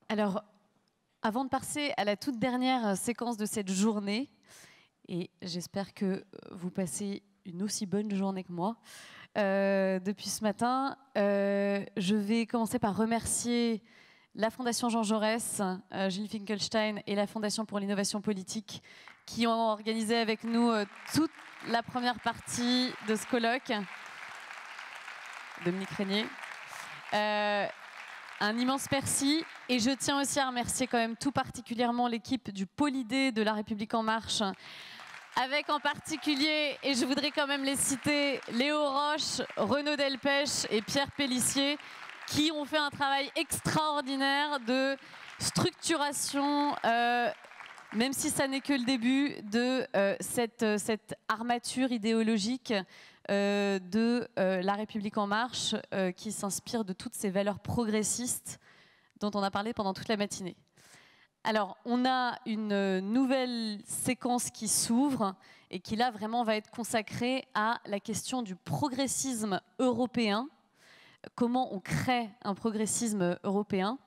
Alors, avant de passer à la toute dernière séquence de cette journée, et j'espère que vous passez une aussi bonne journée que moi, depuis ce matin, je vais commencer par remercier la Fondation Jean Jaurès, Gilles Finkelstein et la Fondation pour l'innovation politique qui ont organisé avec nous toute la première partie de ce colloque. Dominique Régnier. Un immense merci. Et je tiens aussi à remercier quand même tout particulièrement l'équipe du Polydé de La République En Marche, avec en particulier, et je voudrais quand même les citer, Léo Roche, Renaud Delpech et Pierre Pellissier, qui ont fait un travail extraordinaire de structuration, même si ça n'est que le début, de cette armature idéologique de La République En Marche, qui s'inspire de toutes ces valeurs progressistes dont on a parlé pendant toute la matinée. Alors, on a une nouvelle séquence qui s'ouvre et qui là vraiment va être consacrée à la question du progressisme européen. Comment on crée un progressisme européen?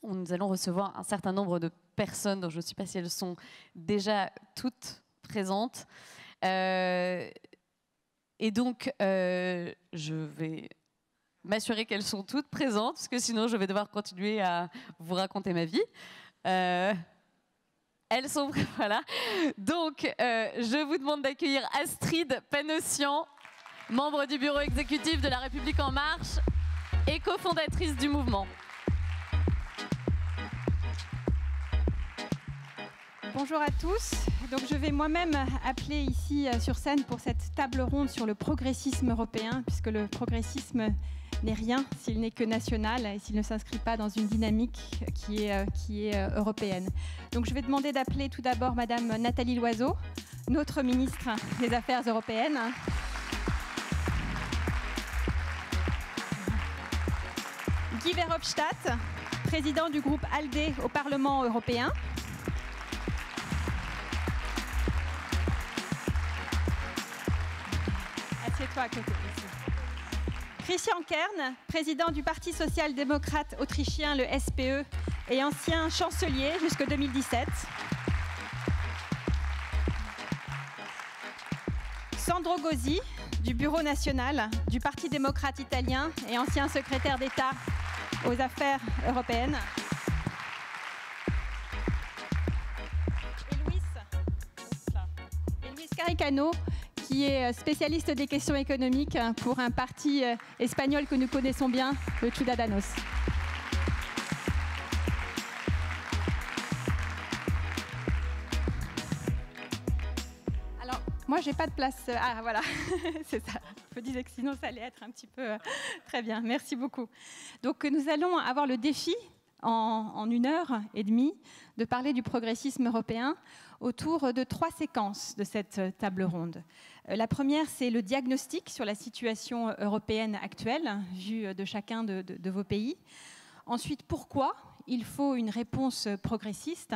Nous allons recevoir un certain nombre de personnes dont je ne sais pas si elles sont déjà toutes présentes. Et donc, je vais m'assurer qu'elles sont toutes présentes, parce que sinon je vais devoir continuer à vous raconter ma vie. Elles sont prêtes, voilà. Donc, je vous demande d'accueillir Astrid Panossian, membre du bureau exécutif de La République En Marche et cofondatrice du mouvement. Bonjour à tous. Donc, je vais moi-même appeler ici sur scène pour cette table ronde sur le progressisme européen, puisque le progressisme n'est rien s'il n'est que national et s'il ne s'inscrit pas dans une dynamique qui est européenne. Donc je vais demander d'appeler tout d'abord Madame Nathalie Loiseau, notre ministre des Affaires européennes. Guy Verhofstadt, président du groupe ALDE au Parlement européen. Assieds-toi à côté ici. Christian Kern, président du Parti social-démocrate autrichien, le SPE, et ancien chancelier jusqu'en 2017. Sandro Gozi, du Bureau national du Parti démocrate italien et ancien secrétaire d'État aux affaires européennes. Et Luis Caricano, qui est spécialiste des questions économiques pour un parti espagnol que nous connaissons bien, le Ciudadanos. Alors, moi, j'ai pas de place. Ah, voilà, c'est ça. Je me disais que sinon, ça allait être un petit peu... Très bien, merci beaucoup. Donc, nous allons avoir le défi, en 1h30, de parler du progressisme européen autour de 3 séquences de cette table ronde. La première, c'est le diagnostic sur la situation européenne actuelle, vue de chacun de vos pays. Ensuite, pourquoi il faut une réponse progressiste.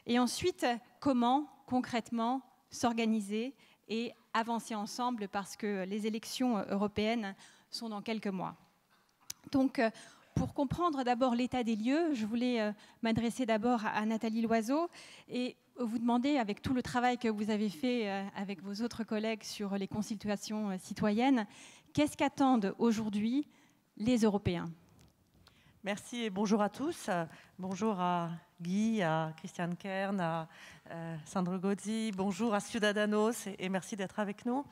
Et ensuite, comment concrètement s'organiser et avancer ensemble, parce que les élections européennes sont dans quelques mois. Donc, pour comprendre d'abord l'état des lieux, je voulais m'adresser d'abord à Nathalie Loiseau et vous demander, avec tout le travail que vous avez fait avec vos autres collègues sur les consultations citoyennes, qu'est-ce qu'attendent aujourd'hui les Européens? Merci et bonjour à tous. Bonjour à Guy, à Christian Kern, à Sandro Gozi. Bonjour à Ciudadanos et merci d'être avec nous.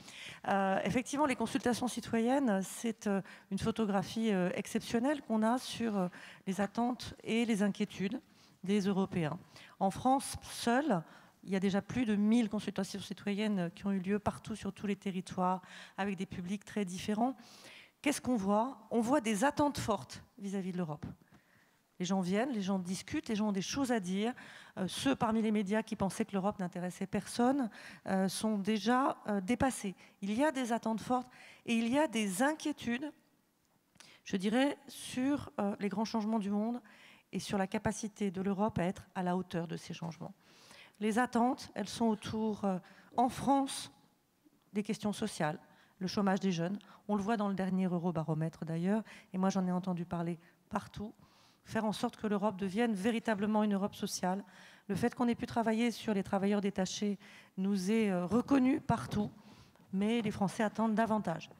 Effectivement, les consultations citoyennes, c'est une photographie exceptionnelle qu'on a sur les attentes et les inquiétudes des Européens. En France, seule, il y a déjà plus de 1000 consultations citoyennes qui ont eu lieu partout sur tous les territoires, avec des publics très différents. Qu'est-ce qu'on voit? On voit des attentes fortes vis-à-vis de l'Europe. Les gens viennent, les gens discutent, les gens ont des choses à dire. Ceux parmi les médias qui pensaient que l'Europe n'intéressait personne sont déjà dépassés. Il y a des attentes fortes et il y a des inquiétudes, je dirais, sur les grands changements du monde et sur la capacité de l'Europe à être à la hauteur de ces changements. Les attentes, elles sont autour, en France, des questions sociales. Le chômage des jeunes, on le voit dans le dernier Eurobaromètre d'ailleurs, et moi j'en ai entendu parler partout. faire en sorte que l'Europe devienne véritablement une Europe sociale. Le fait qu'on ait pu travailler sur les travailleurs détachés nous est reconnu partout, mais les Français attendent davantage.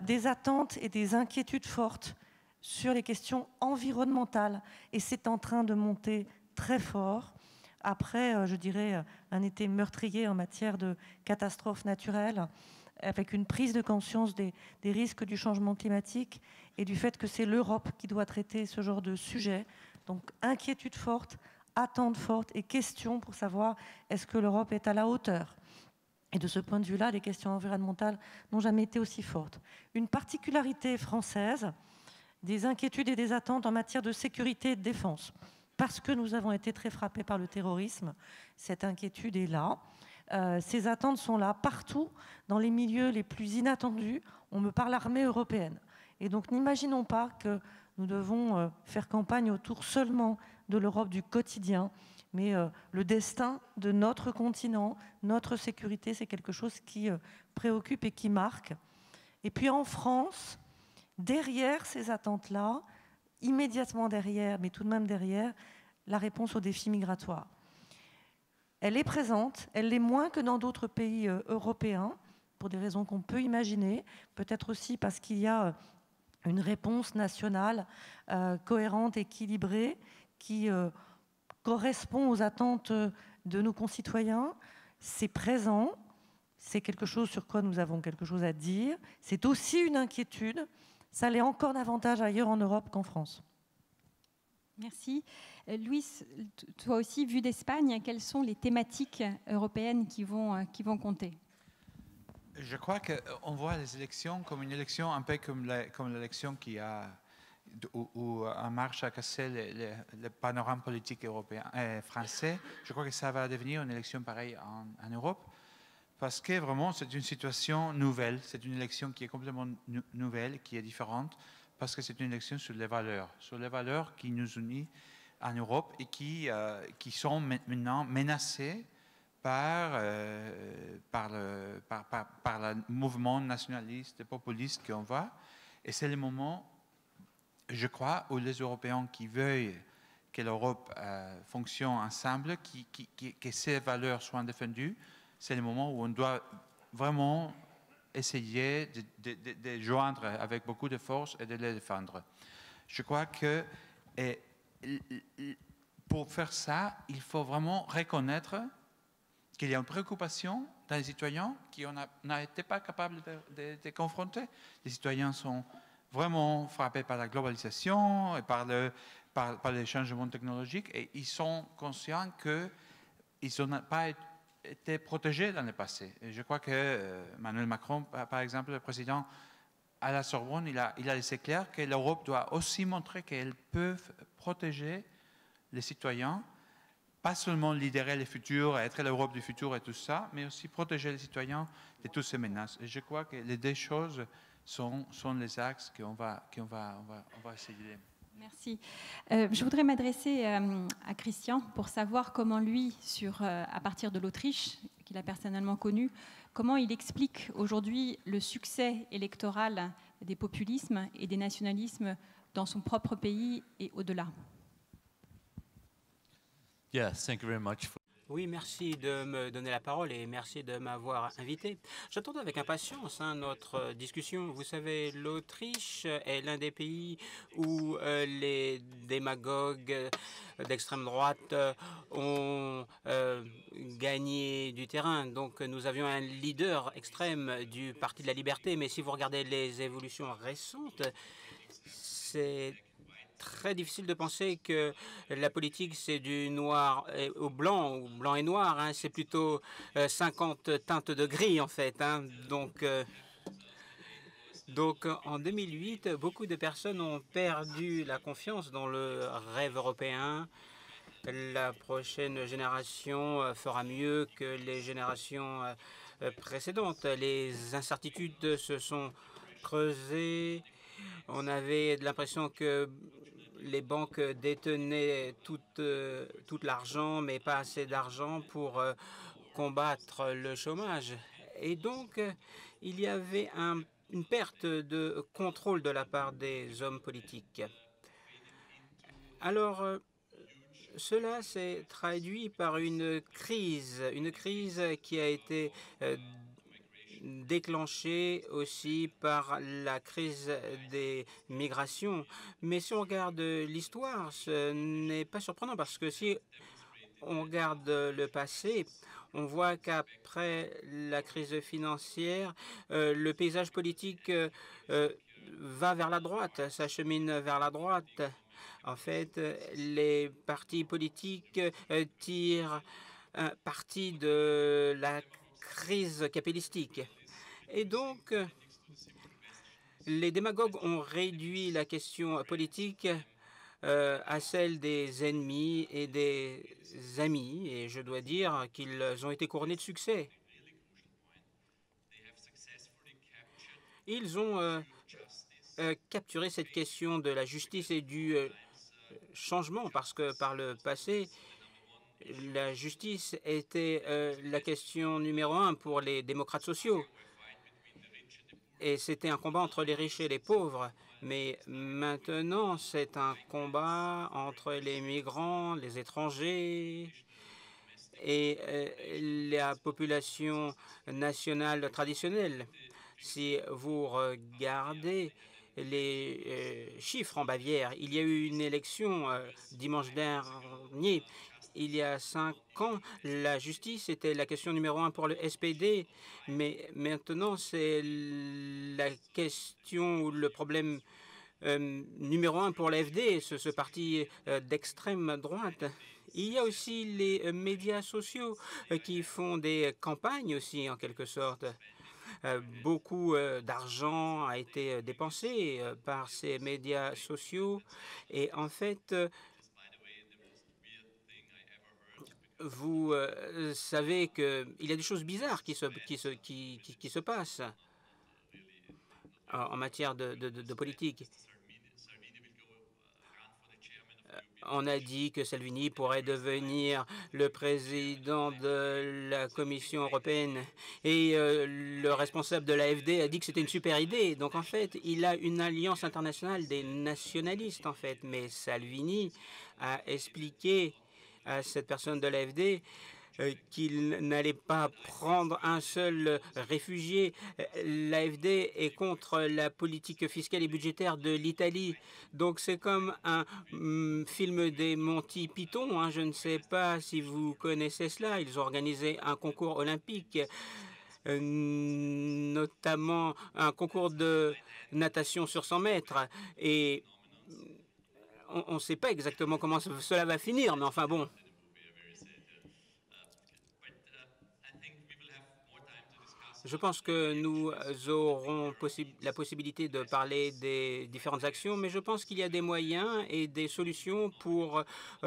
Des attentes et des inquiétudes fortes sur les questions environnementales, et c'est en train de monter très fort après, je dirais, un été meurtrier en matière de catastrophes naturelles, avec une prise de conscience des risques du changement climatique et du fait que c'est l'Europe qui doit traiter ce genre de sujet. Donc, inquiétude forte, attente forte et questions pour savoir est-ce que l'Europe est à la hauteur. Et de ce point de vue-là, les questions environnementales n'ont jamais été aussi fortes. Une particularité française, des inquiétudes et des attentes en matière de sécurité et de défense. Parce que nous avons été très frappés par le terrorisme, cette inquiétude est là. Ces attentes sont là partout, dans les milieux les plus inattendus. On me parle armée européenne. Et donc n'imaginons pas que nous devons faire campagne autour seulement de l'Europe du quotidien, mais le destin de notre continent, notre sécurité, c'est quelque chose qui préoccupe et qui marque. Et puis en France, derrière ces attentes-là, immédiatement derrière, mais tout de même derrière, la réponse aux défis migratoires. Elle est présente, elle l'est moins que dans d'autres pays européens, pour des raisons qu'on peut imaginer, peut-être aussi parce qu'il y a une réponse nationale cohérente, équilibrée, qui correspond aux attentes de nos concitoyens. C'est présent, c'est quelque chose sur quoi nous avons quelque chose à dire. C'est aussi une inquiétude. Ça l'est encore davantage ailleurs en Europe qu'en France. Merci. Louis, toi aussi, vu d'Espagne, quelles sont les thématiques européennes qui vont compter? Je crois qu'on voit les élections comme une élection un peu comme l'élection où En Marche a cassé le panorama politique européen, français. Je crois que ça va devenir une élection pareille en Europe. Parce que vraiment, c'est une situation nouvelle. C'est une élection qui est complètement nouvelle, qui est différente, parce que c'est une élection sur les valeurs qui nous unissent en Europe et qui sont maintenant menacées par le mouvement nationaliste et populiste qu'on voit. Et c'est le moment, je crois, où les Européens qui veulent que l'Europe fonctionne ensemble, que ces valeurs soient défendues, c'est le moment où on doit vraiment essayer de joindre avec beaucoup de force et de les défendre. Je crois que pour faire ça, il faut vraiment reconnaître qu'il y a une préoccupation dans les citoyens qu'on n'a été pas capable de confronter. Les citoyens sont vraiment frappés par la globalisation et par les changements technologiques et ils sont conscients qu'ils n'ont pas été protégés dans le passé. Et je crois que Emmanuel Macron, par exemple, le président à la Sorbonne, il a laissé clair que l'Europe doit aussi montrer qu'elle peut protéger les citoyens, pas seulement lidérer le futur, être l'Europe du futur et tout ça, mais aussi protéger les citoyens de toutes ces menaces. Et je crois que les deux choses sont les axes qu'on va essayer. Merci. Je voudrais m'adresser à Christian pour savoir comment lui, à partir de l'Autriche, qu'il a personnellement connu, comment il explique aujourd'hui le succès électoral des populismes et des nationalismes dans son propre pays et au-delà. Yes, thank you very much. Oui, merci de me donner la parole et merci de m'avoir invité. J'attendais avec impatience notre discussion. Vous savez, l'Autriche est l'un des pays où les démagogues d'extrême droite ont gagné du terrain. Donc nous avions un leader extrême du Parti de la Liberté, mais si vous regardez les évolutions récentes, c'est très difficile de penser que la politique, c'est du noir au blanc, ou blanc et noir. Hein. C'est plutôt 50 teintes de gris, en fait. Hein. Donc, en 2008, beaucoup de personnes ont perdu la confiance dans le rêve européen. La prochaine génération fera mieux que les générations précédentes. Les incertitudes se sont creusées. On avait l'impression que les banques détenaient tout l'argent, mais pas assez d'argent pour combattre le chômage. Et donc, il y avait une perte de contrôle de la part des hommes politiques. Alors, cela s'est traduit par une crise qui a été déclenchée aussi par la crise des migrations. Mais si on regarde l'histoire, ce n'est pas surprenant parce que si on regarde le passé, on voit qu'après la crise financière, le paysage politique va vers la droite, s'achemine vers la droite. En fait, les partis politiques tirent parti de la crise capitalistique. Et donc, les démagogues ont réduit la question politique à celle des ennemis et des amis, et je dois dire qu'ils ont été couronnés de succès. Ils ont capturé cette question de la justice et du changement, parce que par le passé, la justice était la question numéro 1 pour les démocrates sociaux. Et c'était un combat entre les riches et les pauvres. Mais maintenant, c'est un combat entre les migrants, les étrangers et la population nationale traditionnelle. Si vous regardez les chiffres en Bavière, il y a eu une élection dimanche dernier. Il y a 5 ans, la justice était la question numéro 1 pour le SPD, mais maintenant c'est la question ou le problème numéro 1 pour l'AfD, ce parti d'extrême droite. Il y a aussi les médias sociaux qui font des campagnes aussi, en quelque sorte. Beaucoup d'argent a été dépensé par ces médias sociaux et en fait, vous savez qu'il y a des choses bizarres qui se passent en matière de politique. On a dit que Salvini pourrait devenir le président de la Commission européenne et le responsable de l'AfD a dit que c'était une super idée. Donc en fait, il a une alliance internationale des nationalistes en fait. Mais Salvini a expliqué à cette personne de l'AfD qu'il n'allait pas prendre un seul réfugié. L'AfD est contre la politique fiscale et budgétaire de l'Italie. Donc c'est comme un film des Monty Python. Hein. Je ne sais pas si vous connaissez cela. Ils ont organisé un concours olympique, notamment un concours de natation sur 100 mètres. Et on ne sait pas exactement comment cela va finir, mais enfin bon. Je pense que nous aurons la possibilité de parler des différentes actions, mais je pense qu'il y a des moyens et des solutions pour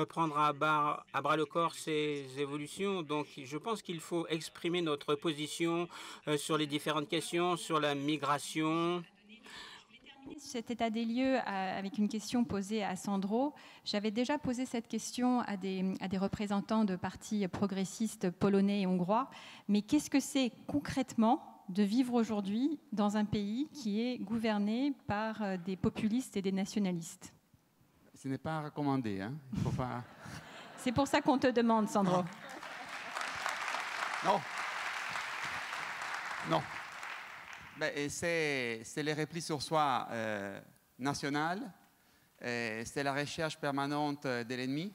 prendre à bras le corps ces évolutions. Donc, je pense qu'il faut exprimer notre position sur les différentes questions, sur la migration. Cet état des lieux avec une question posée à Sandro. J'avais déjà posé cette question à des représentants de partis progressistes polonais et hongrois. Mais qu'est-ce que c'est concrètement de vivre aujourd'hui dans un pays qui est gouverné par des populistes et des nationalistes? Ce n'est pas recommandé. Hein. Il faut pas... C'est pour ça qu'on te demande, Sandro. Non. Non. Ben, c'est le repli sur soi national, c'est la recherche permanente de l'ennemi,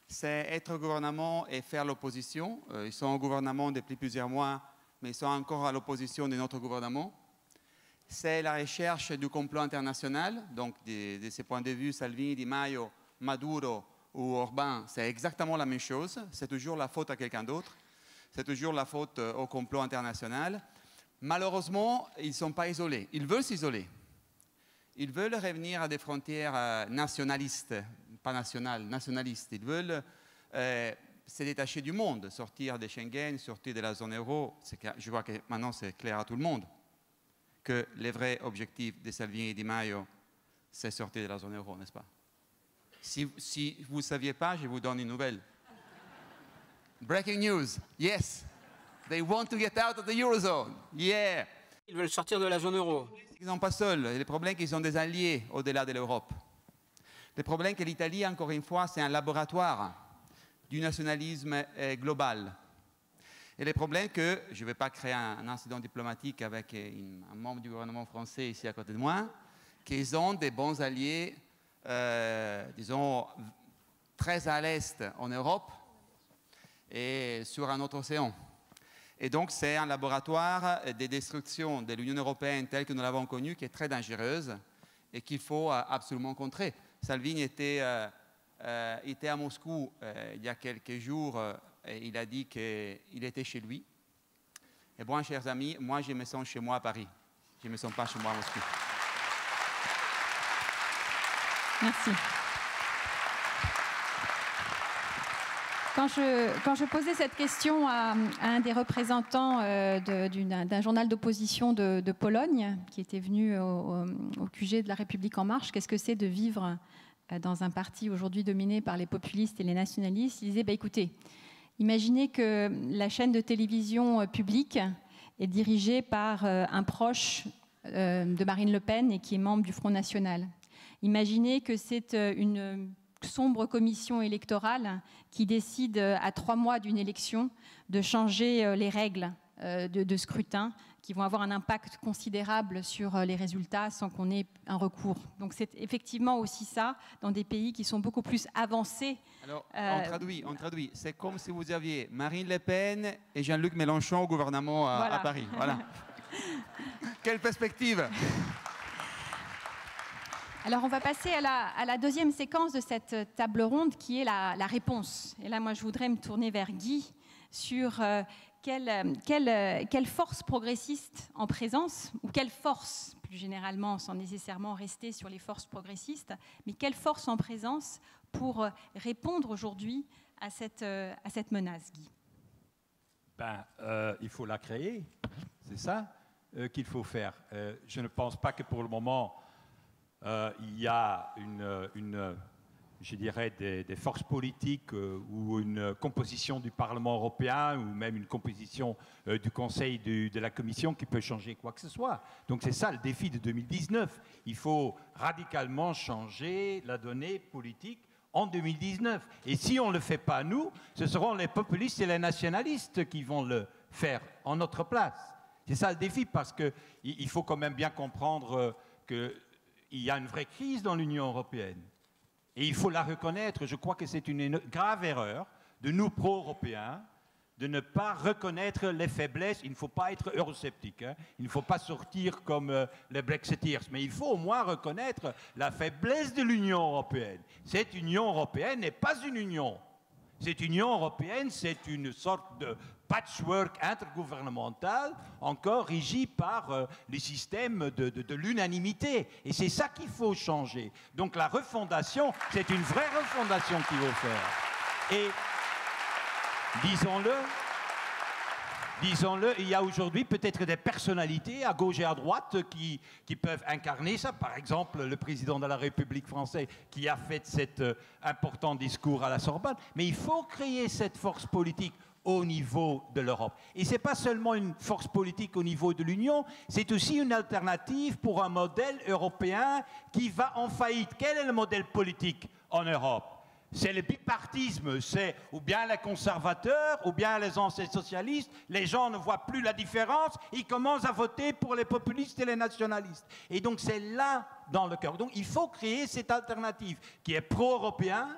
c'est être au gouvernement et faire l'opposition. Ils sont au gouvernement depuis plusieurs mois, mais ils sont encore à l'opposition de notre gouvernement. C'est la recherche du complot international, donc de ce point de vue, Salvini, Di Maio, Maduro ou Orbán, c'est exactement la même chose. C'est toujours la faute à quelqu'un d'autre, c'est toujours la faute au complot international. Malheureusement, ils ne sont pas isolés. Ils veulent s'isoler. Ils veulent revenir à des frontières nationalistes, pas nationales, nationalistes. Ils veulent se détacher du monde, sortir de Schengen, sortir de la zone euro. Je vois que maintenant c'est clair à tout le monde que le vrai objectif de Salvini et Di Maio, c'est sortir de la zone euro, n'est-ce pas? Si vous ne saviez pas, je vous donne une nouvelle. Breaking news, yes. They want to get out of the Eurozone. Yeah. Ils veulent sortir de la zone euro. Ils ne sont pas seuls. Le problème, c'est qu'ils ont des alliés au-delà de l'Europe. Le problème que l'Italie, encore une fois, c'est un laboratoire du nationalisme global. Et le problème que, je ne vais pas créer un incident diplomatique avec un membre du gouvernement français ici à côté de moi, qu'ils ont des bons alliés, disons, très à l'est en Europe et sur un autre océan. Et donc, c'est un laboratoire de destruction de l'Union européenne telle que nous l'avons connue qui est très dangereuse et qu'il faut absolument contrer. Salvini était à Moscou il y a quelques jours et il a dit qu'il était chez lui. Et bon, chers amis, moi, je me sens chez moi à Paris. Je ne me sens pas chez moi à Moscou. Merci. Quand je posais cette question à un des représentants d'un journal d'opposition de Pologne, qui était venu au QG de La République En Marche, qu'est-ce que c'est de vivre dans un parti aujourd'hui dominé par les populistes et les nationalistes, il disait, écoutez, imaginez que la chaîne de télévision publique est dirigée par un proche de Marine Le Pen et qui est membre du Front National. Imaginez que c'est une sombre commission électorale qui décide à 3 mois d'une élection de changer les règles de scrutin qui vont avoir un impact considérable sur les résultats sans qu'on ait un recours. Donc c'est effectivement aussi ça dans des pays qui sont beaucoup plus avancés. Alors, on traduit. C'est comme si vous aviez Marine Le Pen et Jean-Luc Mélenchon au gouvernement à Paris. Voilà. Quelle perspective! Alors, on va passer à la deuxième séquence de cette table ronde qui est la réponse. Et là, moi, je voudrais me tourner vers Guy sur quelle force progressiste en présence, ou quelle force, plus généralement, sans nécessairement rester sur les forces progressistes, mais quelle force en présence pour répondre aujourd'hui à cette menace, Guy? Il faut la créer, c'est ça qu'il faut faire. Je ne pense pas que pour le moment, il y a je dirais, des forces politiques ou une composition du Parlement européen ou même une composition du Conseil de la Commission qui peut changer quoi que ce soit. Donc c'est ça le défi de 2019. Il faut radicalement changer la donnée politique en 2019. Et si on ne le fait pas nous, ce seront les populistes et les nationalistes qui vont le faire en notre place. C'est ça le défi, parce qu'il faut quand même bien comprendre qu'il y a une vraie crise dans l'Union européenne. Et il faut la reconnaître. Je crois que c'est une grave erreur de nous, pro-européens, de ne pas reconnaître les faiblesses. Il ne faut pas être eurosceptique, hein. Il ne faut pas sortir comme les Brexiteers, mais il faut au moins reconnaître la faiblesse de l'Union européenne. Cette Union européenne n'est pas une union. Cette Union européenne, c'est une sorte de patchwork intergouvernemental encore régi par les systèmes de l'unanimité. Et c'est ça qu'il faut changer. Donc la refondation, c'est une vraie refondation qu'il faut faire. Et disons-le, il y a aujourd'hui peut-être des personnalités à gauche et à droite qui peuvent incarner ça. Par exemple, le président de la République française qui a fait cet important discours à la Sorbonne. Mais il faut créer cette force politique au niveau de l'Europe. Et ce n'est pas seulement une force politique au niveau de l'Union, c'est aussi une alternative pour un modèle européen qui va en faillite. Quel est le modèle politique en Europe? C'est le bipartisme, c'est ou bien les conservateurs, ou bien les anciens socialistes. Les gens ne voient plus la différence, ils commencent à voter pour les populistes et les nationalistes. Et donc c'est là dans le cœur. Donc il faut créer cette alternative qui est pro-européen,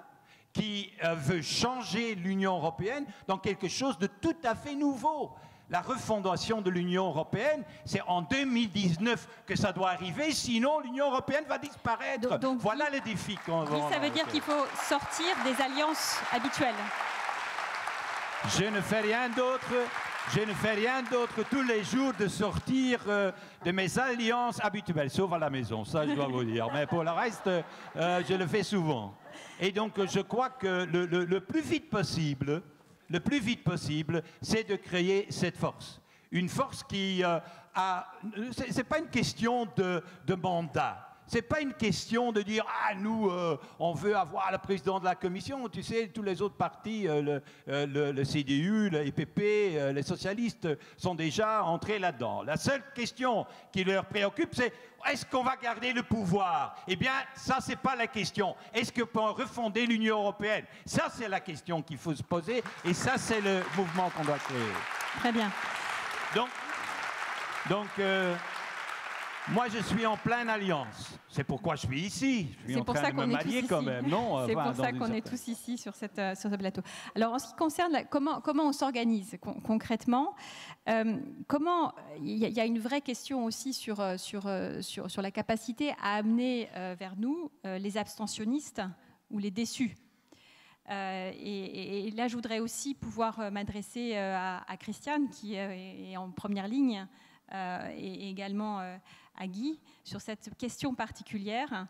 qui veut changer l'Union européenne dans quelque chose de tout à fait nouveau. La refondation de l'Union européenne, c'est en 2019 que ça doit arriver, sinon l'Union européenne va disparaître. Donc voilà le défi qu'on va. Ça veut dire qu'il faut sortir des alliances habituelles. Je ne fais rien d'autre tous les jours de sortir de mes alliances habituelles, sauf à la maison, ça je dois vous dire. Mais pour le reste, je le fais souvent. Et donc je crois que le plus vite possible, c'est de créer cette force. Une force qui c'est pas une question de mandat. Ce n'est pas une question de dire « Ah, nous, on veut avoir le président de la Commission ». Tu sais, tous les autres partis, le CDU, le EPP, les socialistes sont déjà entrés là-dedans. La seule question qui leur préoccupe, c'est « Est-ce qu'on va garder le pouvoir ?» Eh bien, ça, ce n'est pas la question. Est-ce qu'on peut refonder l'Union européenne? Ça, c'est la question qu'il faut se poser. Et ça, c'est le mouvement qu'on doit créer. Très bien. Donc moi, je suis en pleine alliance. C'est pourquoi je suis ici. Je suis en train de me marier quand même, non? C'est pour ça qu'on est tous ici sur ce plateau. Alors, en ce qui concerne comment on s'organise concrètement, il y a une vraie question aussi sur la capacité à amener vers nous les abstentionnistes ou les déçus. Et là, je voudrais aussi pouvoir m'adresser à Christiane, qui est en première ligne, et également à Guy, sur cette question particulière.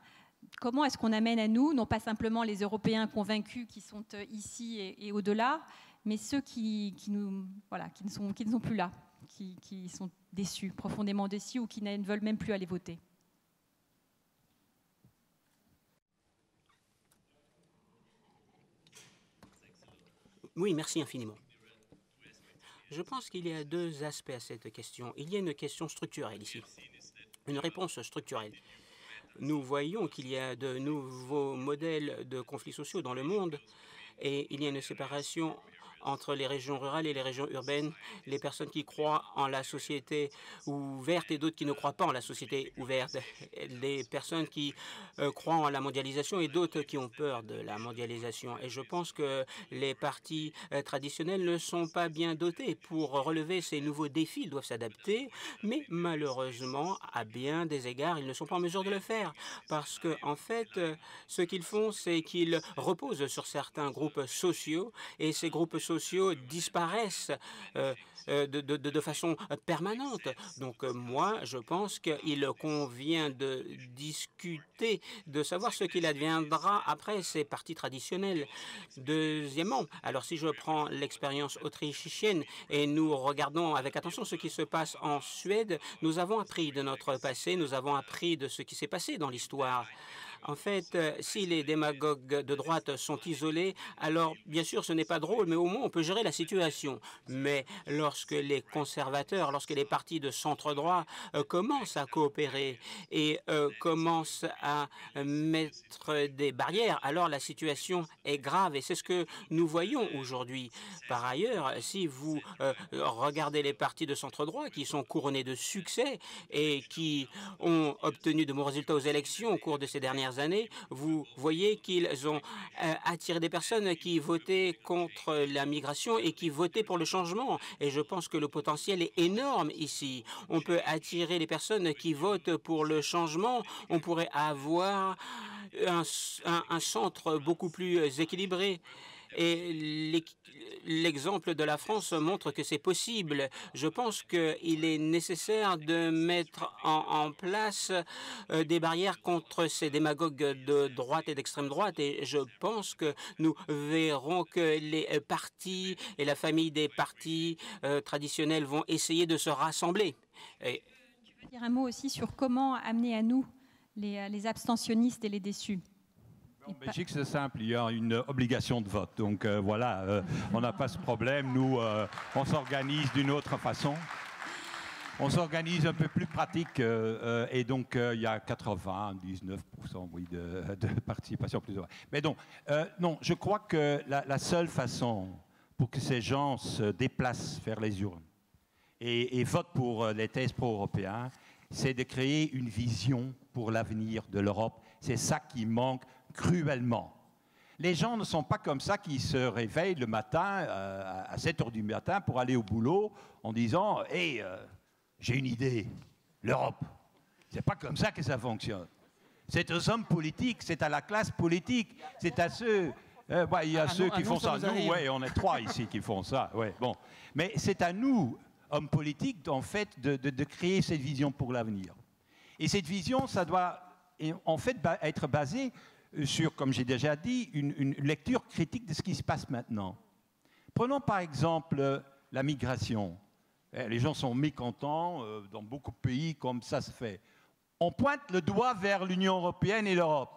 Comment est-ce qu'on amène à nous, non pas simplement les Européens convaincus qui sont ici et au-delà, mais ceux qui ne sont plus là, qui sont déçus, profondément déçus, ou qui ne veulent même plus aller voter? Oui, merci infiniment. Je pense qu'il y a deux aspects à cette question. Il y a une question structurelle ici, une réponse structurelle. Nous voyons qu'il y a de nouveaux modèles de conflits sociaux dans le monde et il y a une séparation entre les régions rurales et les régions urbaines, les personnes qui croient en la société ouverte et d'autres qui ne croient pas en la société ouverte, les personnes qui croient en la mondialisation et d'autres qui ont peur de la mondialisation. Et je pense que les partis traditionnels ne sont pas bien dotés pour relever ces nouveaux défis. Ils doivent s'adapter, mais malheureusement, à bien des égards, ils ne sont pas en mesure de le faire parce que, en fait, ce qu'ils font, c'est qu'ils reposent sur certains groupes sociaux et ces groupes sociaux disparaissent de façon permanente. Donc moi, je pense qu'il convient de discuter, de savoir ce qu'il adviendra après ces partis traditionnels. Deuxièmement, alors si je prends l'expérience autrichienne et nous regardons avec attention ce qui se passe en Suède, nous avons appris de notre passé, nous avons appris de ce qui s'est passé dans l'histoire. En fait, si les démagogues de droite sont isolés, alors bien sûr ce n'est pas drôle, mais au moins on peut gérer la situation. Mais lorsque les conservateurs, lorsque les partis de centre-droit commencent à coopérer et commencent à mettre des barrières, alors la situation est grave et c'est ce que nous voyons aujourd'hui. Par ailleurs, si vous regardez les partis de centre-droit qui sont couronnés de succès et qui ont obtenu de bons résultats aux élections au cours de ces dernières années, vous voyez qu'ils ont attiré des personnes qui votaient contre la migration et qui votaient pour le changement. Et je pense que le potentiel est énorme ici. On peut attirer les personnes qui votent pour le changement. On pourrait avoir un centre beaucoup plus équilibré. Et l'exemple de la France montre que c'est possible. Je pense qu'il est nécessaire de mettre en place des barrières contre ces démagogues de droite et d'extrême droite. Et je pense que nous verrons que les partis et la famille des partis traditionnels vont essayer de se rassembler. Et je veux dire un mot aussi sur comment amener à nous les abstentionnistes et les déçus. En Belgique, c'est simple, il y a une obligation de vote. Donc voilà, on n'a pas ce problème. Nous, on s'organise d'une autre façon. On s'organise un peu plus pratique et donc il y a 99% oui, de participation plus ou moins. Mais donc, non, je crois que la seule façon pour que ces gens se déplacent vers les urnes et votent pour les thèses pro-européens, c'est de créer une vision pour l'avenir de l'Europe. C'est ça qui manque cruellement. Les gens ne sont pas comme ça qui se réveillent le matin à 7 h du matin pour aller au boulot en disant « Hey, j'ai une idée, l'Europe ». C'est pas comme ça que ça fonctionne. C'est aux hommes politiques, c'est à la classe politique, c'est à ceux... il y a ceux qui font ça. Nous, ouais, on est 3 ici qui font ça. Ouais, bon. Mais c'est à nous, hommes politiques, en fait, de créer cette vision pour l'avenir. Et cette vision, ça doit en fait être basée sur, comme j'ai déjà dit, une lecture critique de ce qui se passe maintenant. Prenons par exemple la migration. Les gens sont mécontents dans beaucoup de pays comme ça se fait. on pointe le doigt vers l'Union européenne et l'Europe.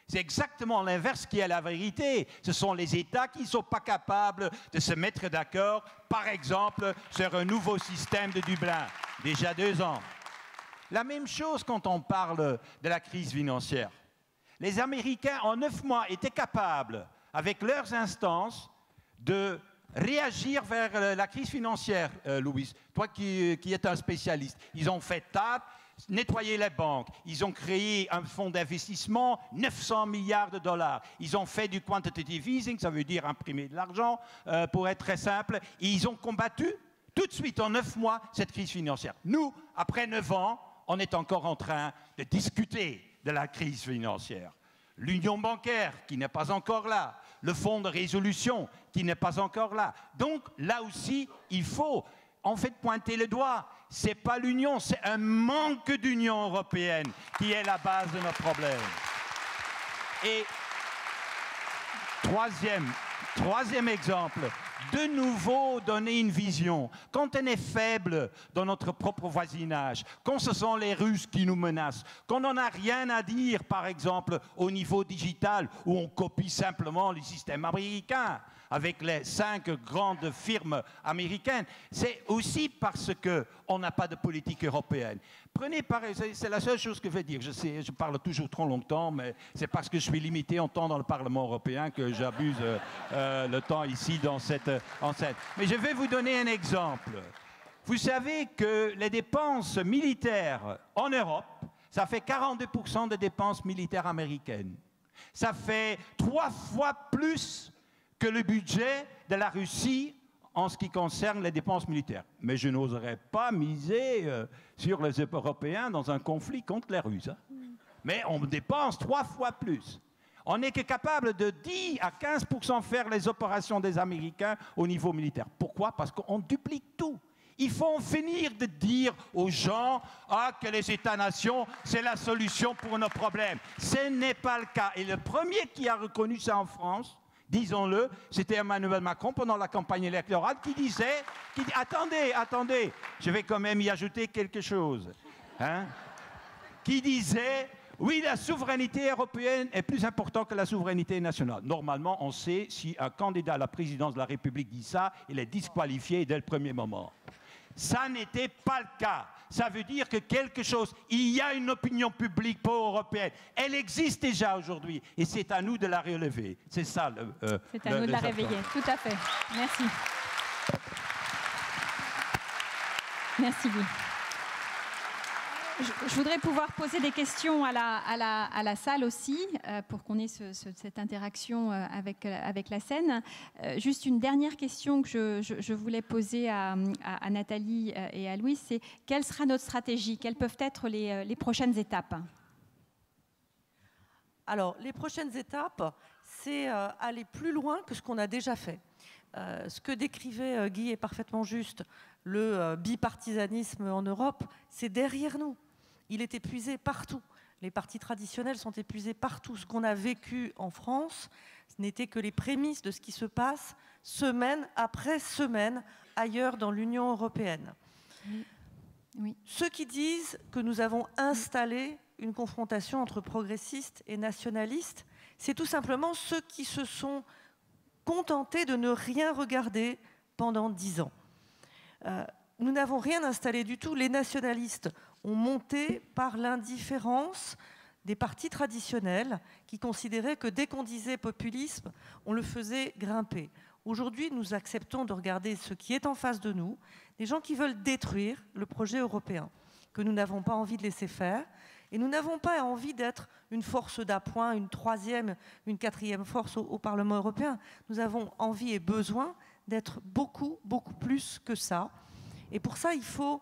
C'est exactement l'inverse qui est la vérité. Ce sont les États qui ne sont pas capables de se mettre d'accord, par exemple, sur un nouveau système de Dublin, déjà 2 ans. La même chose quand on parle de la crise financière. Les Américains, en 9 mois, étaient capables, avec leurs instances, de réagir vers la crise financière, Louis. Toi qui es un spécialiste. Ils ont fait tape, nettoyer les banques. Ils ont créé un fonds d'investissement, 900 milliards de dollars. Ils ont fait du quantitative easing, ça veut dire imprimer de l'argent, pour être très simple. Et ils ont combattu, tout de suite, en 9 mois, cette crise financière. Nous, après 9 ans, on est encore en train de discuter de la crise financière. L'union bancaire, qui n'est pas encore là. Le fonds de résolution, qui n'est pas encore là. Donc, là aussi, il faut, en fait, pointer le doigt. Ce n'est pas l'union, c'est un manque d'union européenne qui est la base de nos problèmes. Et troisième exemple, de nouveau donner une vision. Quand on est faible dans notre propre voisinage, quand ce sont les Russes qui nous menacent, quand on n'a rien à dire, par exemple, au niveau digital, où on copie simplement le système américain, avec les 5 grandes firmes américaines, c'est aussi parce qu'on n'a pas de politique européenne. C'est la seule chose que je vais dire. Je sais, je parle toujours trop longtemps, mais c'est parce que je suis limité en temps dans le Parlement européen que j'abuse le temps ici dans cette enceinte. Mais je vais vous donner un exemple. Vous savez que les dépenses militaires en Europe, ça fait 42% des dépenses militaires américaines. Ça fait 3 fois plus que le budget de la Russie en ce qui concerne les dépenses militaires. Mais je n'oserais pas miser sur les Européens dans un conflit contre les Russes. Hein. Mais on dépense 3 fois plus. On n'est que capable de 10 à 15% faire les opérations des Américains au niveau militaire. Pourquoi? Parce qu'on duplique tout. Il faut en finir de dire aux gens que les États-nations, c'est la solution pour nos problèmes. Ce n'est pas le cas. Et le premier qui a reconnu ça en France, disons-le, c'était Emmanuel Macron pendant la campagne électorale qui disait, attendez, je vais quand même y ajouter quelque chose, hein, qui disait, oui, la souveraineté européenne est plus importante que la souveraineté nationale. Normalement, on sait si un candidat à la présidence de la République dit ça, il est disqualifié dès le premier moment. Ça n'était pas le cas. Ça veut dire que il y a une opinion publique pro-européenne. Elle existe déjà aujourd'hui et c'est à nous de la relever. C'est ça c'est à nous de la réveiller, tout à fait. Merci. Merci, Guy. Je voudrais pouvoir poser des questions à la salle aussi, pour qu'on ait cette interaction avec la scène. Juste une dernière question que je voulais poser à Nathalie et à Louis, c'est quelle sera notre stratégie? Quelles peuvent être les prochaines étapes? Alors, les prochaines étapes, c'est aller plus loin que ce qu'on a déjà fait. Ce que décrivait Guy est parfaitement juste. Le bipartisanisme en Europe, c'est derrière nous. Il est épuisé partout. Les partis traditionnels sont épuisés partout. Ce qu'on a vécu en France, ce n'était que les prémices de ce qui se passe semaine après semaine ailleurs dans l'Union européenne. Oui. Ceux qui disent que nous avons installé une confrontation entre progressistes et nationalistes, c'est tout simplement ceux qui se sont contentés de ne rien regarder pendant 10 ans. Nous n'avons rien installé du tout. Les nationalistes ont monté par l'indifférence des partis traditionnels qui considéraient que dès qu'on disait populisme, on le faisait grimper. Aujourd'hui, nous acceptons de regarder ce qui est en face de nous, des gens qui veulent détruire le projet européen, que nous n'avons pas envie de laisser faire. Et nous n'avons pas envie d'être une force d'appoint, une 3e, une 4e force au Parlement européen. Nous avons envie et besoin d'être beaucoup, beaucoup plus que ça. Et pour ça, il faut